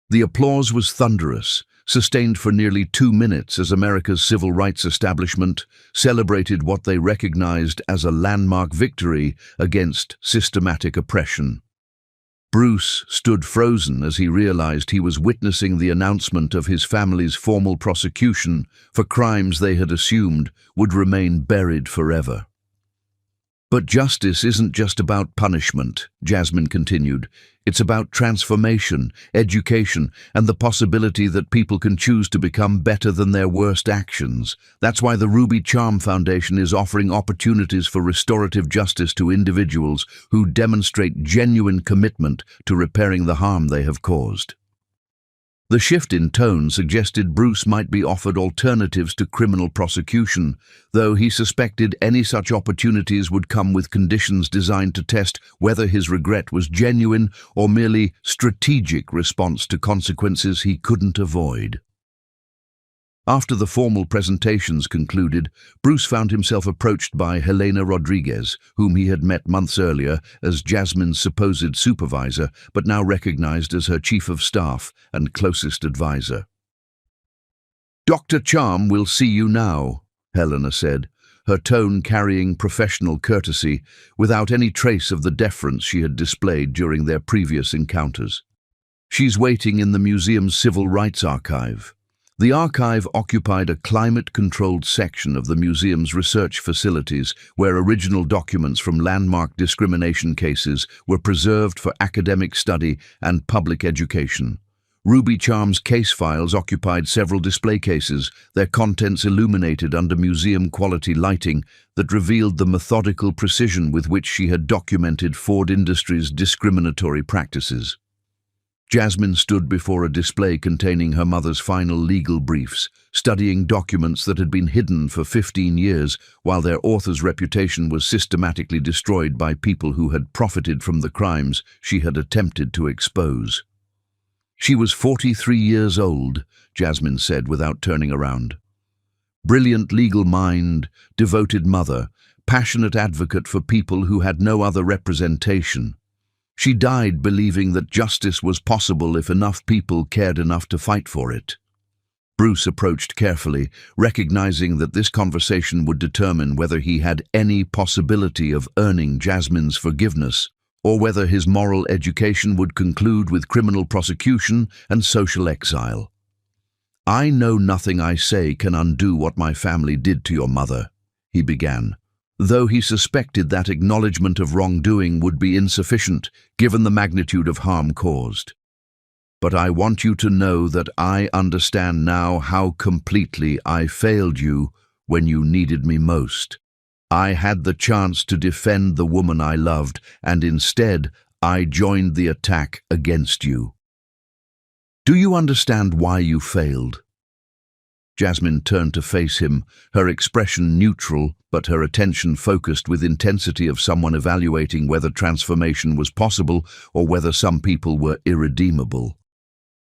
The applause was thunderous, sustained for nearly 2 minutes as America's civil rights establishment celebrated what they recognized as a landmark victory against systematic oppression. Bruce stood frozen as he realized he was witnessing the announcement of his family's formal prosecution for crimes they had assumed would remain buried forever. "But justice isn't just about punishment," Jasmine continued. "It's about transformation, education, and the possibility that people can choose to become better than their worst actions. That's why the Ruby Charm Foundation is offering opportunities for restorative justice to individuals who demonstrate genuine commitment to repairing the harm they have caused." The shift in tone suggested Bruce might be offered alternatives to criminal prosecution, though he suspected any such opportunities would come with conditions designed to test whether his regret was genuine or merely strategic response to consequences he couldn't avoid. After the formal presentations concluded, Bruce found himself approached by Helena Rodriguez, whom he had met months earlier as Jasmine's supposed supervisor, but now recognized as her chief of staff and closest advisor. "Dr. Charm will see you now," Helena said, her tone carrying professional courtesy without any trace of the deference she had displayed during their previous encounters. "She's waiting in the museum's civil rights archive." The archive occupied a climate-controlled section of the museum's research facilities where original documents from landmark discrimination cases were preserved for academic study and public education. Ruby Charm's case files occupied several display cases, their contents illuminated under museum-quality lighting that revealed the methodical precision with which she had documented Ford Industries' discriminatory practices. Jasmine stood before a display containing her mother's final legal briefs, studying documents that had been hidden for 15 years while their author's reputation was systematically destroyed by people who had profited from the crimes she had attempted to expose. "She was 43 years old," Jasmine said without turning around. "Brilliant legal mind, devoted mother, passionate advocate for people who had no other representation. She died believing that justice was possible if enough people cared enough to fight for it." Bruce approached carefully, recognizing that this conversation would determine whether he had any possibility of earning Jasmine's forgiveness, or whether his moral education would conclude with criminal prosecution and social exile. "I know nothing I say can undo what my family did to your mother," he began, though he suspected that acknowledgement of wrongdoing would be insufficient given the magnitude of harm caused. "But I want you to know that I understand now how completely I failed you when you needed me most. I had the chance to defend the woman I loved, and instead I joined the attack against you. Do you understand why you failed?" Jasmine turned to face him, her expression neutral, but her attention focused with intensity of someone evaluating whether transformation was possible or whether some people were irredeemable.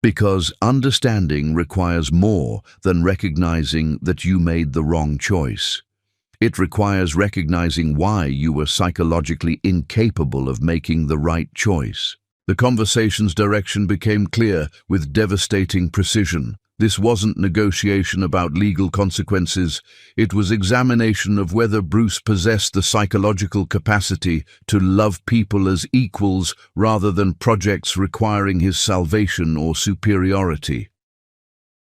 "Because understanding requires more than recognizing that you made the wrong choice. It requires recognizing why you were psychologically incapable of making the right choice." The conversation's direction became clear with devastating precision. This wasn't negotiation about legal consequences. It was examination of whether Bruce possessed the psychological capacity to love people as equals rather than projects requiring his salvation or superiority.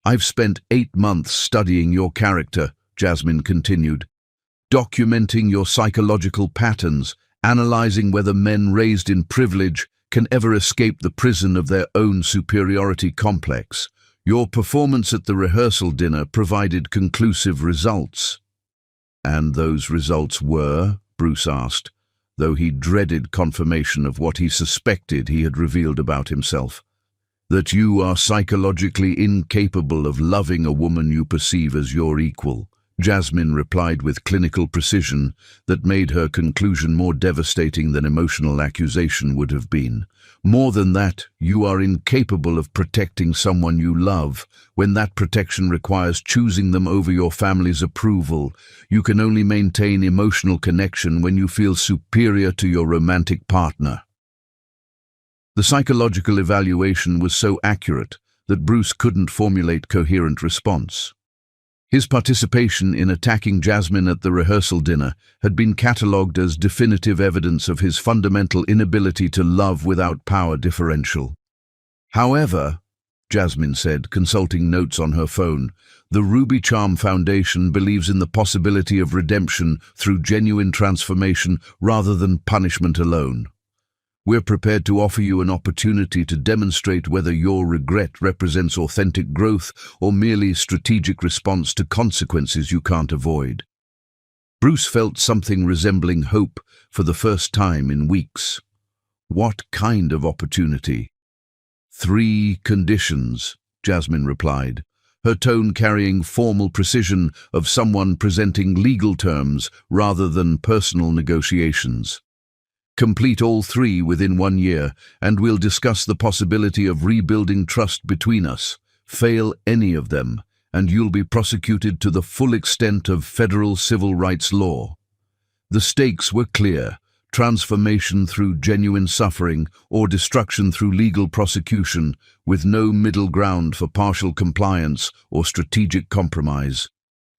"I've spent 8 months studying your character," Jasmine continued, "documenting your psychological patterns, analyzing whether men raised in privilege can ever escape the prison of their own superiority complex. Your performance at the rehearsal dinner provided conclusive results." "And those results were?" Bruce asked, though he dreaded confirmation of what he suspected he had revealed about himself. "That you are psychologically incapable of loving a woman you perceive as your equal," Jasmine replied with clinical precision that made her conclusion more devastating than emotional accusation would have been. "More than that, you are incapable of protecting someone you love. When that protection requires choosing them over your family's approval, you can only maintain emotional connection when you feel superior to your romantic partner." The psychological evaluation was so accurate that Bruce couldn't formulate coherent response. His participation in attacking Jasmine at the rehearsal dinner had been catalogued as definitive evidence of his fundamental inability to love without power differential. "However," Jasmine said, consulting notes on her phone, "the Ruby Charm Foundation believes in the possibility of redemption through genuine transformation rather than punishment alone. We're prepared to offer you an opportunity to demonstrate whether your regret represents authentic growth or merely strategic response to consequences you can't avoid." Bruce felt something resembling hope for the first time in weeks. "What kind of opportunity?" "3 conditions," Jasmine replied, her tone carrying formal precision of someone presenting legal terms rather than personal negotiations. "Complete all 3 within 1 year, and we'll discuss the possibility of rebuilding trust between us. Fail any of them, and you'll be prosecuted to the full extent of federal civil rights law." The stakes were clear: transformation through genuine suffering or destruction through legal prosecution, with no middle ground for partial compliance or strategic compromise.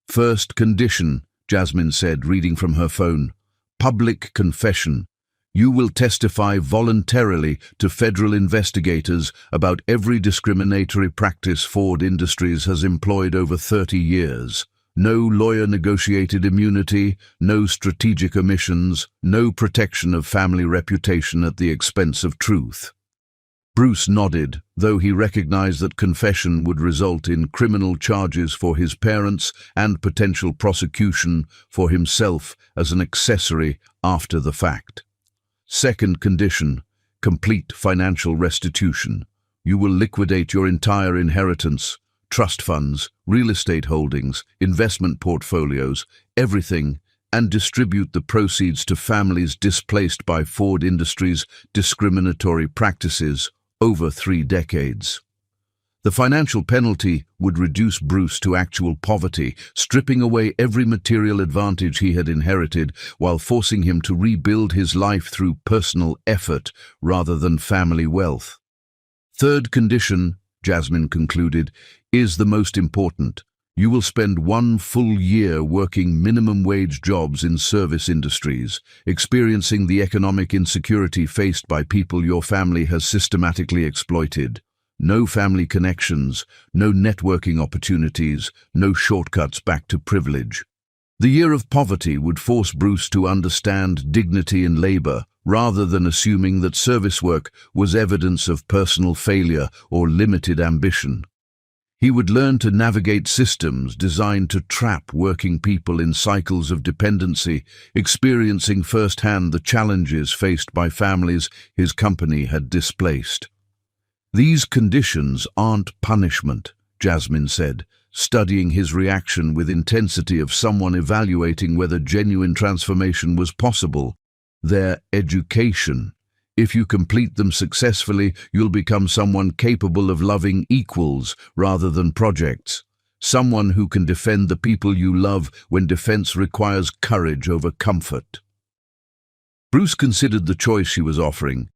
"First condition," Jasmine said, reading from her phone, "public confession. You will testify voluntarily to federal investigators about every discriminatory practice Ford Industries has employed over 30 years. No lawyer-negotiated immunity, no strategic omissions, no protection of family reputation at the expense of truth." Bruce nodded, though he recognized that confession would result in criminal charges for his parents and potential prosecution for himself as an accessory after the fact. "Second condition, complete financial restitution. You will liquidate your entire inheritance, trust funds, real estate holdings, investment portfolios, everything, and distribute the proceeds to families displaced by Ford Industries' discriminatory practices over 3 decades. The financial penalty would reduce Bruce to actual poverty, stripping away every material advantage he had inherited while forcing him to rebuild his life through personal effort rather than family wealth. "Third condition," Jasmine concluded, "is the most important. You will spend 1 full year working minimum wage jobs in service industries, experiencing the economic insecurity faced by people your family has systematically exploited. No family connections, no networking opportunities, no shortcuts back to privilege. The year of poverty would force Bruce to understand dignity in labor, rather than assuming that service work was evidence of personal failure or limited ambition. He would learn to navigate systems designed to trap working people in cycles of dependency, experiencing firsthand the challenges faced by families his company had displaced. "These conditions aren't punishment," Jasmine said, studying his reaction with intensity of someone evaluating whether genuine transformation was possible. "They're education. If you complete them successfully, you'll become someone capable of loving equals rather than projects. Someone who can defend the people you love when defense requires courage over comfort." Bruce considered the choice she was offering: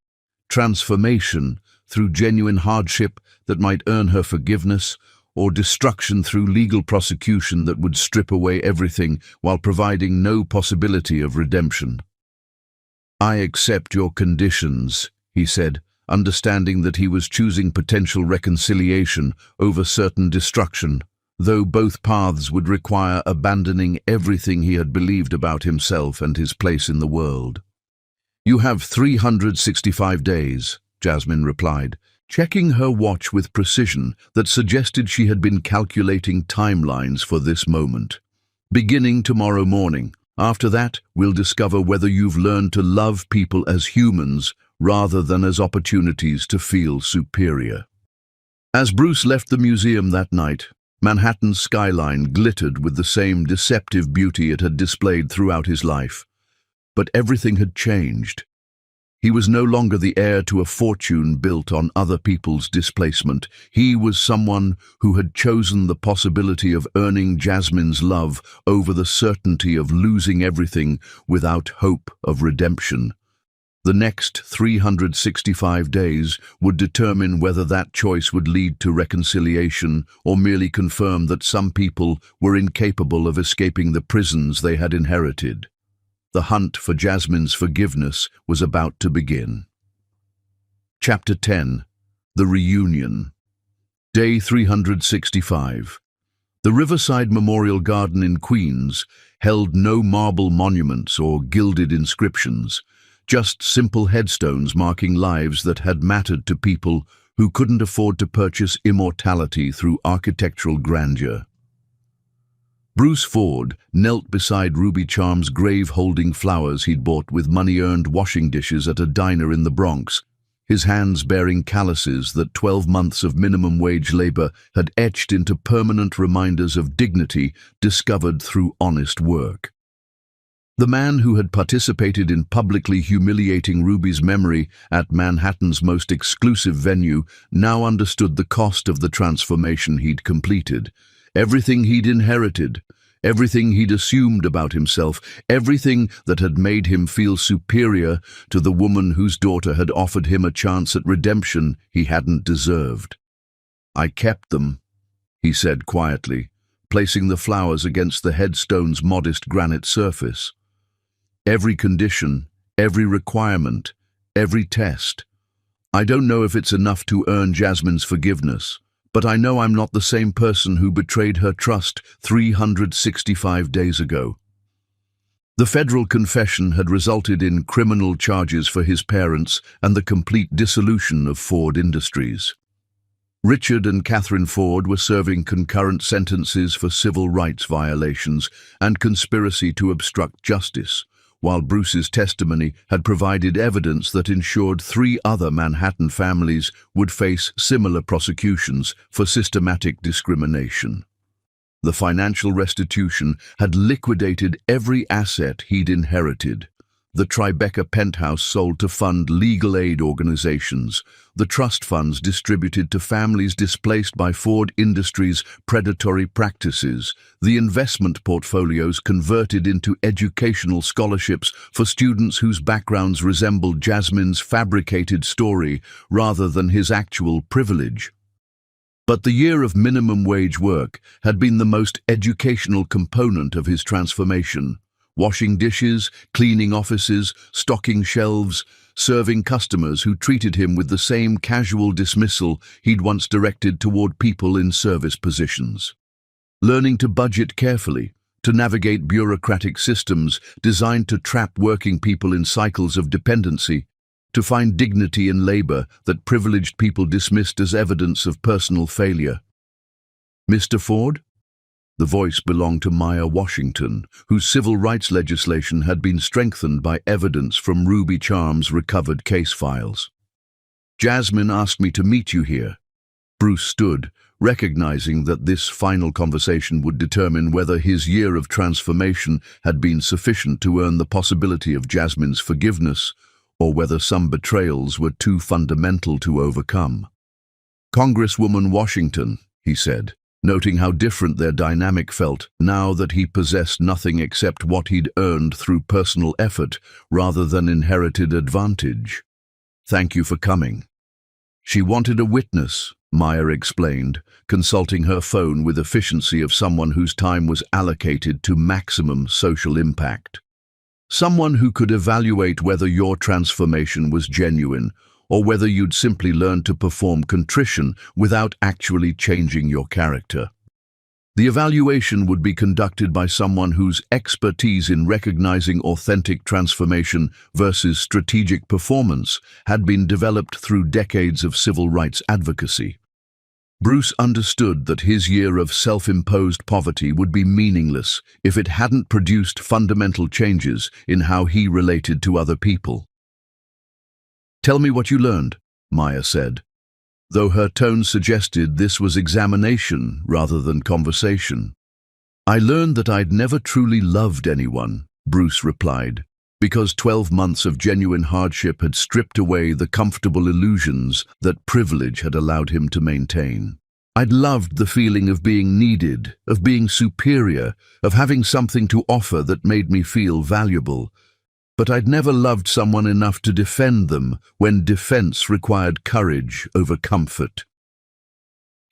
transformation through genuine hardship that might earn her forgiveness, or destruction through legal prosecution that would strip away everything while providing no possibility of redemption. "I accept your conditions," he said, understanding that he was choosing potential reconciliation over certain destruction, though both paths would require abandoning everything he had believed about himself and his place in the world. "You have 365 days, Jasmine replied, checking her watch with precision that suggested she had been calculating timelines for this moment. "Beginning tomorrow morning. After that, we'll discover whether you've learned to love people as humans rather than as opportunities to feel superior." As Bruce left the museum that night, Manhattan's skyline glittered with the same deceptive beauty it had displayed throughout his life. But everything had changed. He was no longer the heir to a fortune built on other people's displacement. He was someone who had chosen the possibility of earning Jasmine's love over the certainty of losing everything without hope of redemption. The next 365 days would determine whether that choice would lead to reconciliation or merely confirm that some people were incapable of escaping the prisons they had inherited. The hunt for Jasmine's forgiveness was about to begin. Chapter 10. The Reunion. Day 365. The Riverside Memorial Garden in Queens held no marble monuments or gilded inscriptions, just simple headstones marking lives that had mattered to people who couldn't afford to purchase immortality through architectural grandeur. Bruce Ford knelt beside Ruby Charm's grave holding flowers he'd bought with money-earned washing dishes at a diner in the Bronx, his hands bearing calluses that 12 months of minimum wage labor had etched into permanent reminders of dignity discovered through honest work. The man who had participated in publicly humiliating Ruby's memory at Manhattan's most exclusive venue now understood the cost of the transformation he'd completed. Everything he'd inherited, everything he'd assumed about himself, everything that had made him feel superior to the woman whose daughter had offered him a chance at redemption he hadn't deserved. "I kept them," he said quietly, placing the flowers against the headstone's modest granite surface. "Every condition, every requirement, every test. I don't know if it's enough to earn Jasmine's forgiveness, but I know I'm not the same person who betrayed her trust 365 days ago." The federal confession had resulted in criminal charges for his parents and the complete dissolution of Ford Industries. Richard and Catherine Ford were serving concurrent sentences for civil rights violations and conspiracy to obstruct justice, while Bruce's testimony had provided evidence that ensured 3 other Manhattan families would face similar prosecutions for systematic discrimination. The financial restitution had liquidated every asset he'd inherited. The Tribeca penthouse sold to fund legal aid organizations, the trust funds distributed to families displaced by Ford Industries' predatory practices, the investment portfolios converted into educational scholarships for students whose backgrounds resembled Jasmine's fabricated story rather than his actual privilege. But the year of minimum wage work had been the most educational component of his transformation. Washing dishes, cleaning offices, stocking shelves, serving customers who treated him with the same casual dismissal he'd once directed toward people in service positions. Learning to budget carefully, to navigate bureaucratic systems designed to trap working people in cycles of dependency, to find dignity in labor that privileged people dismissed as evidence of personal failure. Mr. Ford? The voice belonged to Maya Washington, whose civil rights legislation had been strengthened by evidence from Ruby Charm's recovered case files. Jasmine asked me to meet you here. Bruce stood, recognizing that this final conversation would determine whether his year of transformation had been sufficient to earn the possibility of Jasmine's forgiveness, or whether some betrayals were too fundamental to overcome. "Congresswoman Washington," he said, noting how different their dynamic felt now that he possessed nothing except what he'd earned through personal effort rather than inherited advantage. "Thank you for coming." "She wanted a witness," Maya explained, consulting her phone with efficiency of someone whose time was allocated to maximum social impact. "Someone who could evaluate whether your transformation was genuine or whether you'd simply learned to perform contrition without actually changing your character. The evaluation would be conducted by someone whose expertise in recognizing authentic transformation versus strategic performance had been developed through decades of civil rights advocacy. Bruce understood that his year of self-imposed poverty would be meaningless if it hadn't produced fundamental changes in how he related to other people. "Tell me what you learned," Maya said, though her tone suggested this was examination rather than conversation. "I learned that I'd never truly loved anyone," Bruce replied, because 12 months of genuine hardship had stripped away the comfortable illusions that privilege had allowed him to maintain. "I'd loved the feeling of being needed, of being superior, of having something to offer that made me feel valuable. But I'd never loved someone enough to defend them when defense required courage over comfort."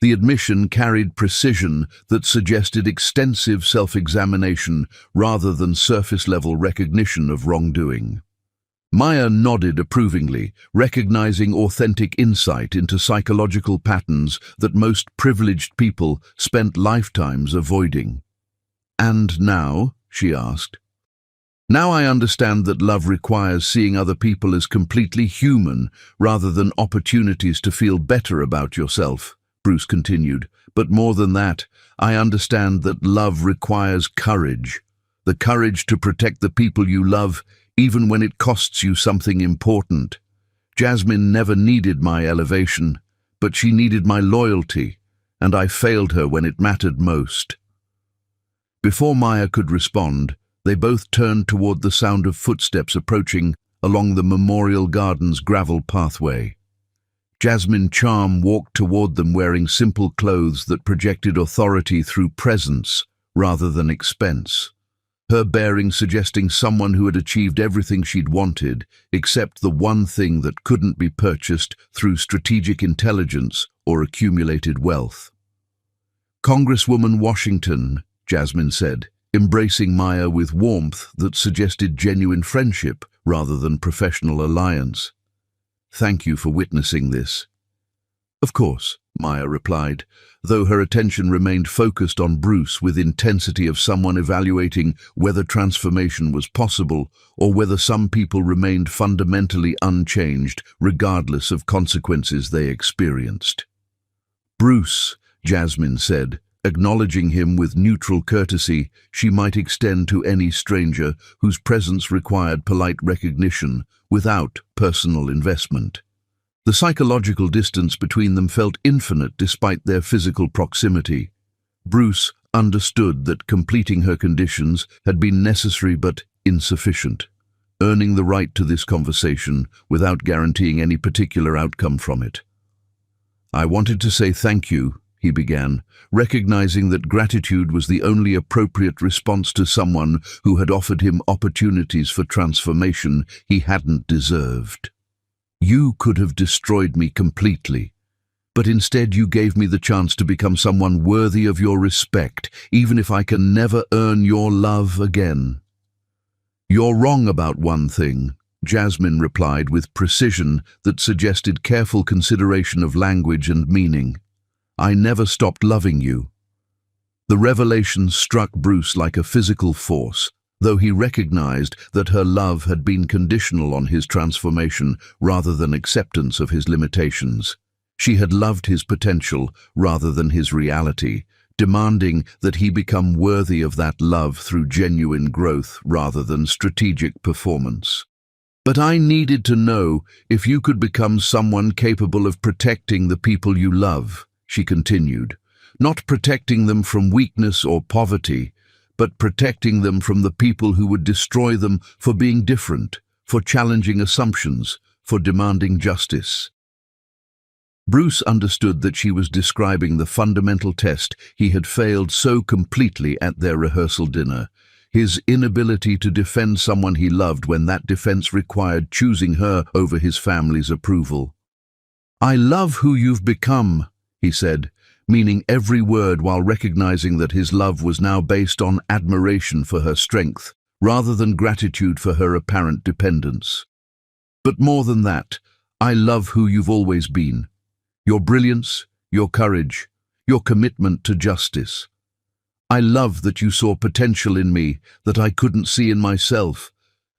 The admission carried precision that suggested extensive self-examination rather than surface-level recognition of wrongdoing. Maya nodded approvingly, recognizing authentic insight into psychological patterns that most privileged people spent lifetimes avoiding. "And now?" she asked. "Now I understand that love requires seeing other people as completely human rather than opportunities to feel better about yourself," Bruce continued. "But more than that, I understand that love requires courage. The courage to protect the people you love, even when it costs you something important. Jasmine never needed my elevation, but she needed my loyalty, and I failed her when it mattered most." Before Maya could respond, they both turned toward the sound of footsteps approaching along the Memorial Gardens gravel pathway. Jasmine Charm walked toward them wearing simple clothes that projected authority through presence rather than expense, her bearing suggesting someone who had achieved everything she'd wanted, except the one thing that couldn't be purchased through strategic intelligence or accumulated wealth. "Congresswoman Washington," Jasmine said, embracing Maya with warmth that suggested genuine friendship rather than professional alliance. "Thank you for witnessing this." "Of course," Maya replied, though her attention remained focused on Bruce with intensity of someone evaluating whether transformation was possible or whether some people remained fundamentally unchanged regardless of consequences they experienced. "Bruce," Jasmine said, acknowledging him with neutral courtesy she might extend to any stranger whose presence required polite recognition without personal investment. The psychological distance between them felt infinite despite their physical proximity. Bruce understood that completing her conditions had been necessary but insufficient, earning the right to this conversation without guaranteeing any particular outcome from it. "I wanted to say thank you," he began, recognizing that gratitude was the only appropriate response to someone who had offered him opportunities for transformation he hadn't deserved. "You could have destroyed me completely, but instead you gave me the chance to become someone worthy of your respect, even if I can never earn your love again." "You're wrong about one thing," Jasmine replied with precision that suggested careful consideration of language and meaning. "I never stopped loving you." The revelation struck Bruce like a physical force, though he recognized that her love had been conditional on his transformation rather than acceptance of his limitations. She had loved his potential rather than his reality, demanding that he become worthy of that love through genuine growth rather than strategic performance. "But I needed to know if you could become someone capable of protecting the people you love," she continued. "Not protecting them from weakness or poverty, but protecting them from the people who would destroy them for being different, for challenging assumptions, for demanding justice." Bruce understood that she was describing the fundamental test he had failed so completely at their rehearsal dinner, his inability to defend someone he loved when that defense required choosing her over his family's approval. "I love who you've become," he said, meaning every word while recognizing that his love was now based on admiration for her strength, rather than gratitude for her apparent dependence. "But more than that, I love who you've always been. Your brilliance, your courage, your commitment to justice. I love that you saw potential in me that I couldn't see in myself,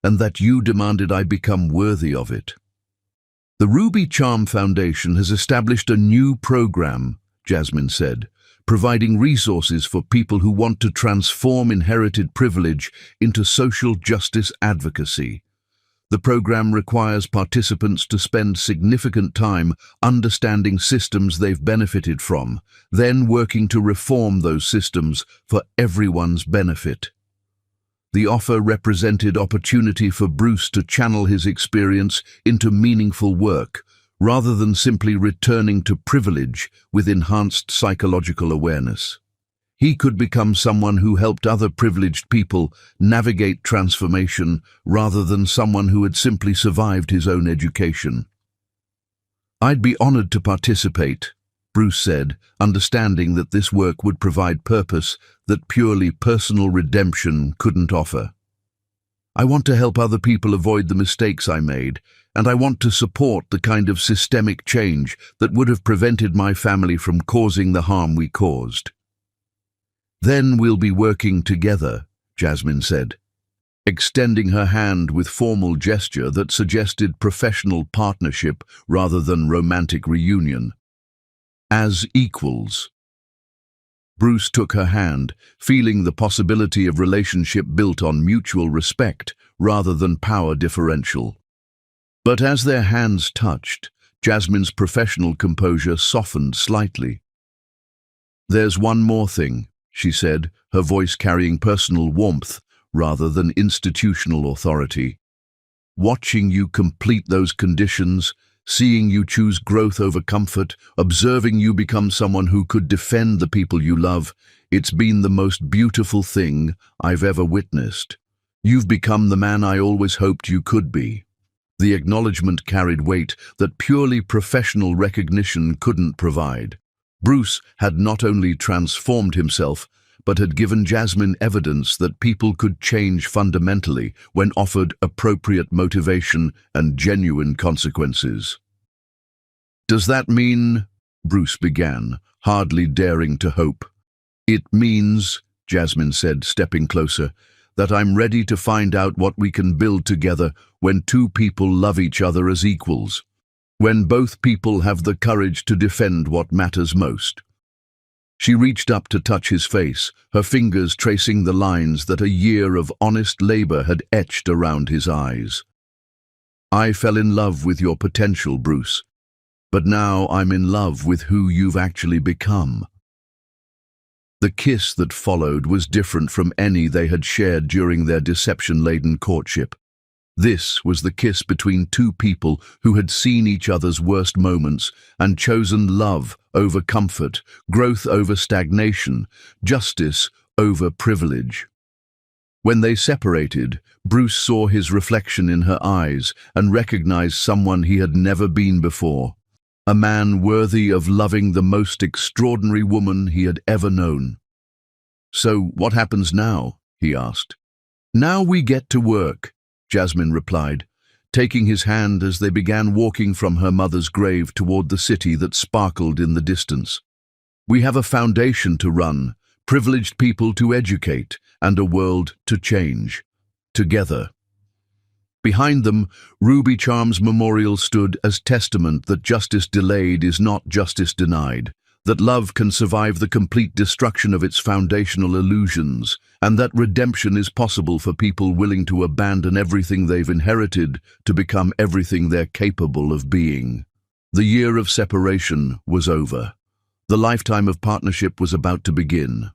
and that you demanded I become worthy of it." "The Ruby Charm Foundation has established a new program," Jasmine said, "providing resources for people who want to transform inherited privilege into social justice advocacy. The program requires participants to spend significant time understanding systems they've benefited from, then working to reform those systems for everyone's benefit." The offer represented opportunity for Bruce to channel his experience into meaningful work, rather than simply returning to privilege with enhanced psychological awareness. He could become someone who helped other privileged people navigate transformation rather than someone who had simply survived his own education. "I'd be honored to participate," Bruce said, understanding that this work would provide purpose that purely personal redemption couldn't offer. "I want to help other people avoid the mistakes I made, and I want to support the kind of systemic change that would have prevented my family from causing the harm we caused." "Then we'll be working together," Jasmine said, extending her hand with formal gesture that suggested professional partnership rather than romantic reunion. "As equals." Bruce took her hand, feeling the possibility of relationship built on mutual respect rather than power differential. But as their hands touched, Jasmine's professional composure softened slightly. "There's one more thing," she said, her voice carrying personal warmth rather than institutional authority. "Watching you complete those conditions, seeing you choose growth over comfort, observing you become someone who could defend the people you love, it's been the most beautiful thing I've ever witnessed. You've become the man I always hoped you could be." The acknowledgement carried weight that purely professional recognition couldn't provide. Bruce had not only transformed himself, but had given Jasmine evidence that people could change fundamentally when offered appropriate motivation and genuine consequences. "Does that mean—" Bruce began, hardly daring to hope. "It means," Jasmine said, stepping closer, "that I'm ready to find out what we can build together when two people love each other as equals, when both people have the courage to defend what matters most." She reached up to touch his face, her fingers tracing the lines that a year of honest labor had etched around his eyes. "I fell in love with your potential, Bruce, but now I'm in love with who you've actually become." The kiss that followed was different from any they had shared during their deception-laden courtship. This was the kiss between two people who had seen each other's worst moments and chosen love over comfort, growth over stagnation, justice over privilege. When they separated, Bruce saw his reflection in her eyes and recognized someone he had never been before, a man worthy of loving the most extraordinary woman he had ever known. "So what happens now?" he asked. "Now we get to work," Jasmine replied, taking his hand as they began walking from her mother's grave toward the city that sparkled in the distance. "We have a foundation to run, privileged people to educate, and a world to change. Together. Behind them, Ruby Charms Memorial stood as testament that justice delayed is not justice denied, that love can survive the complete destruction of its foundational illusions, and that redemption is possible for people willing to abandon everything they've inherited to become everything they're capable of being. The year of separation was over. The lifetime of partnership was about to begin.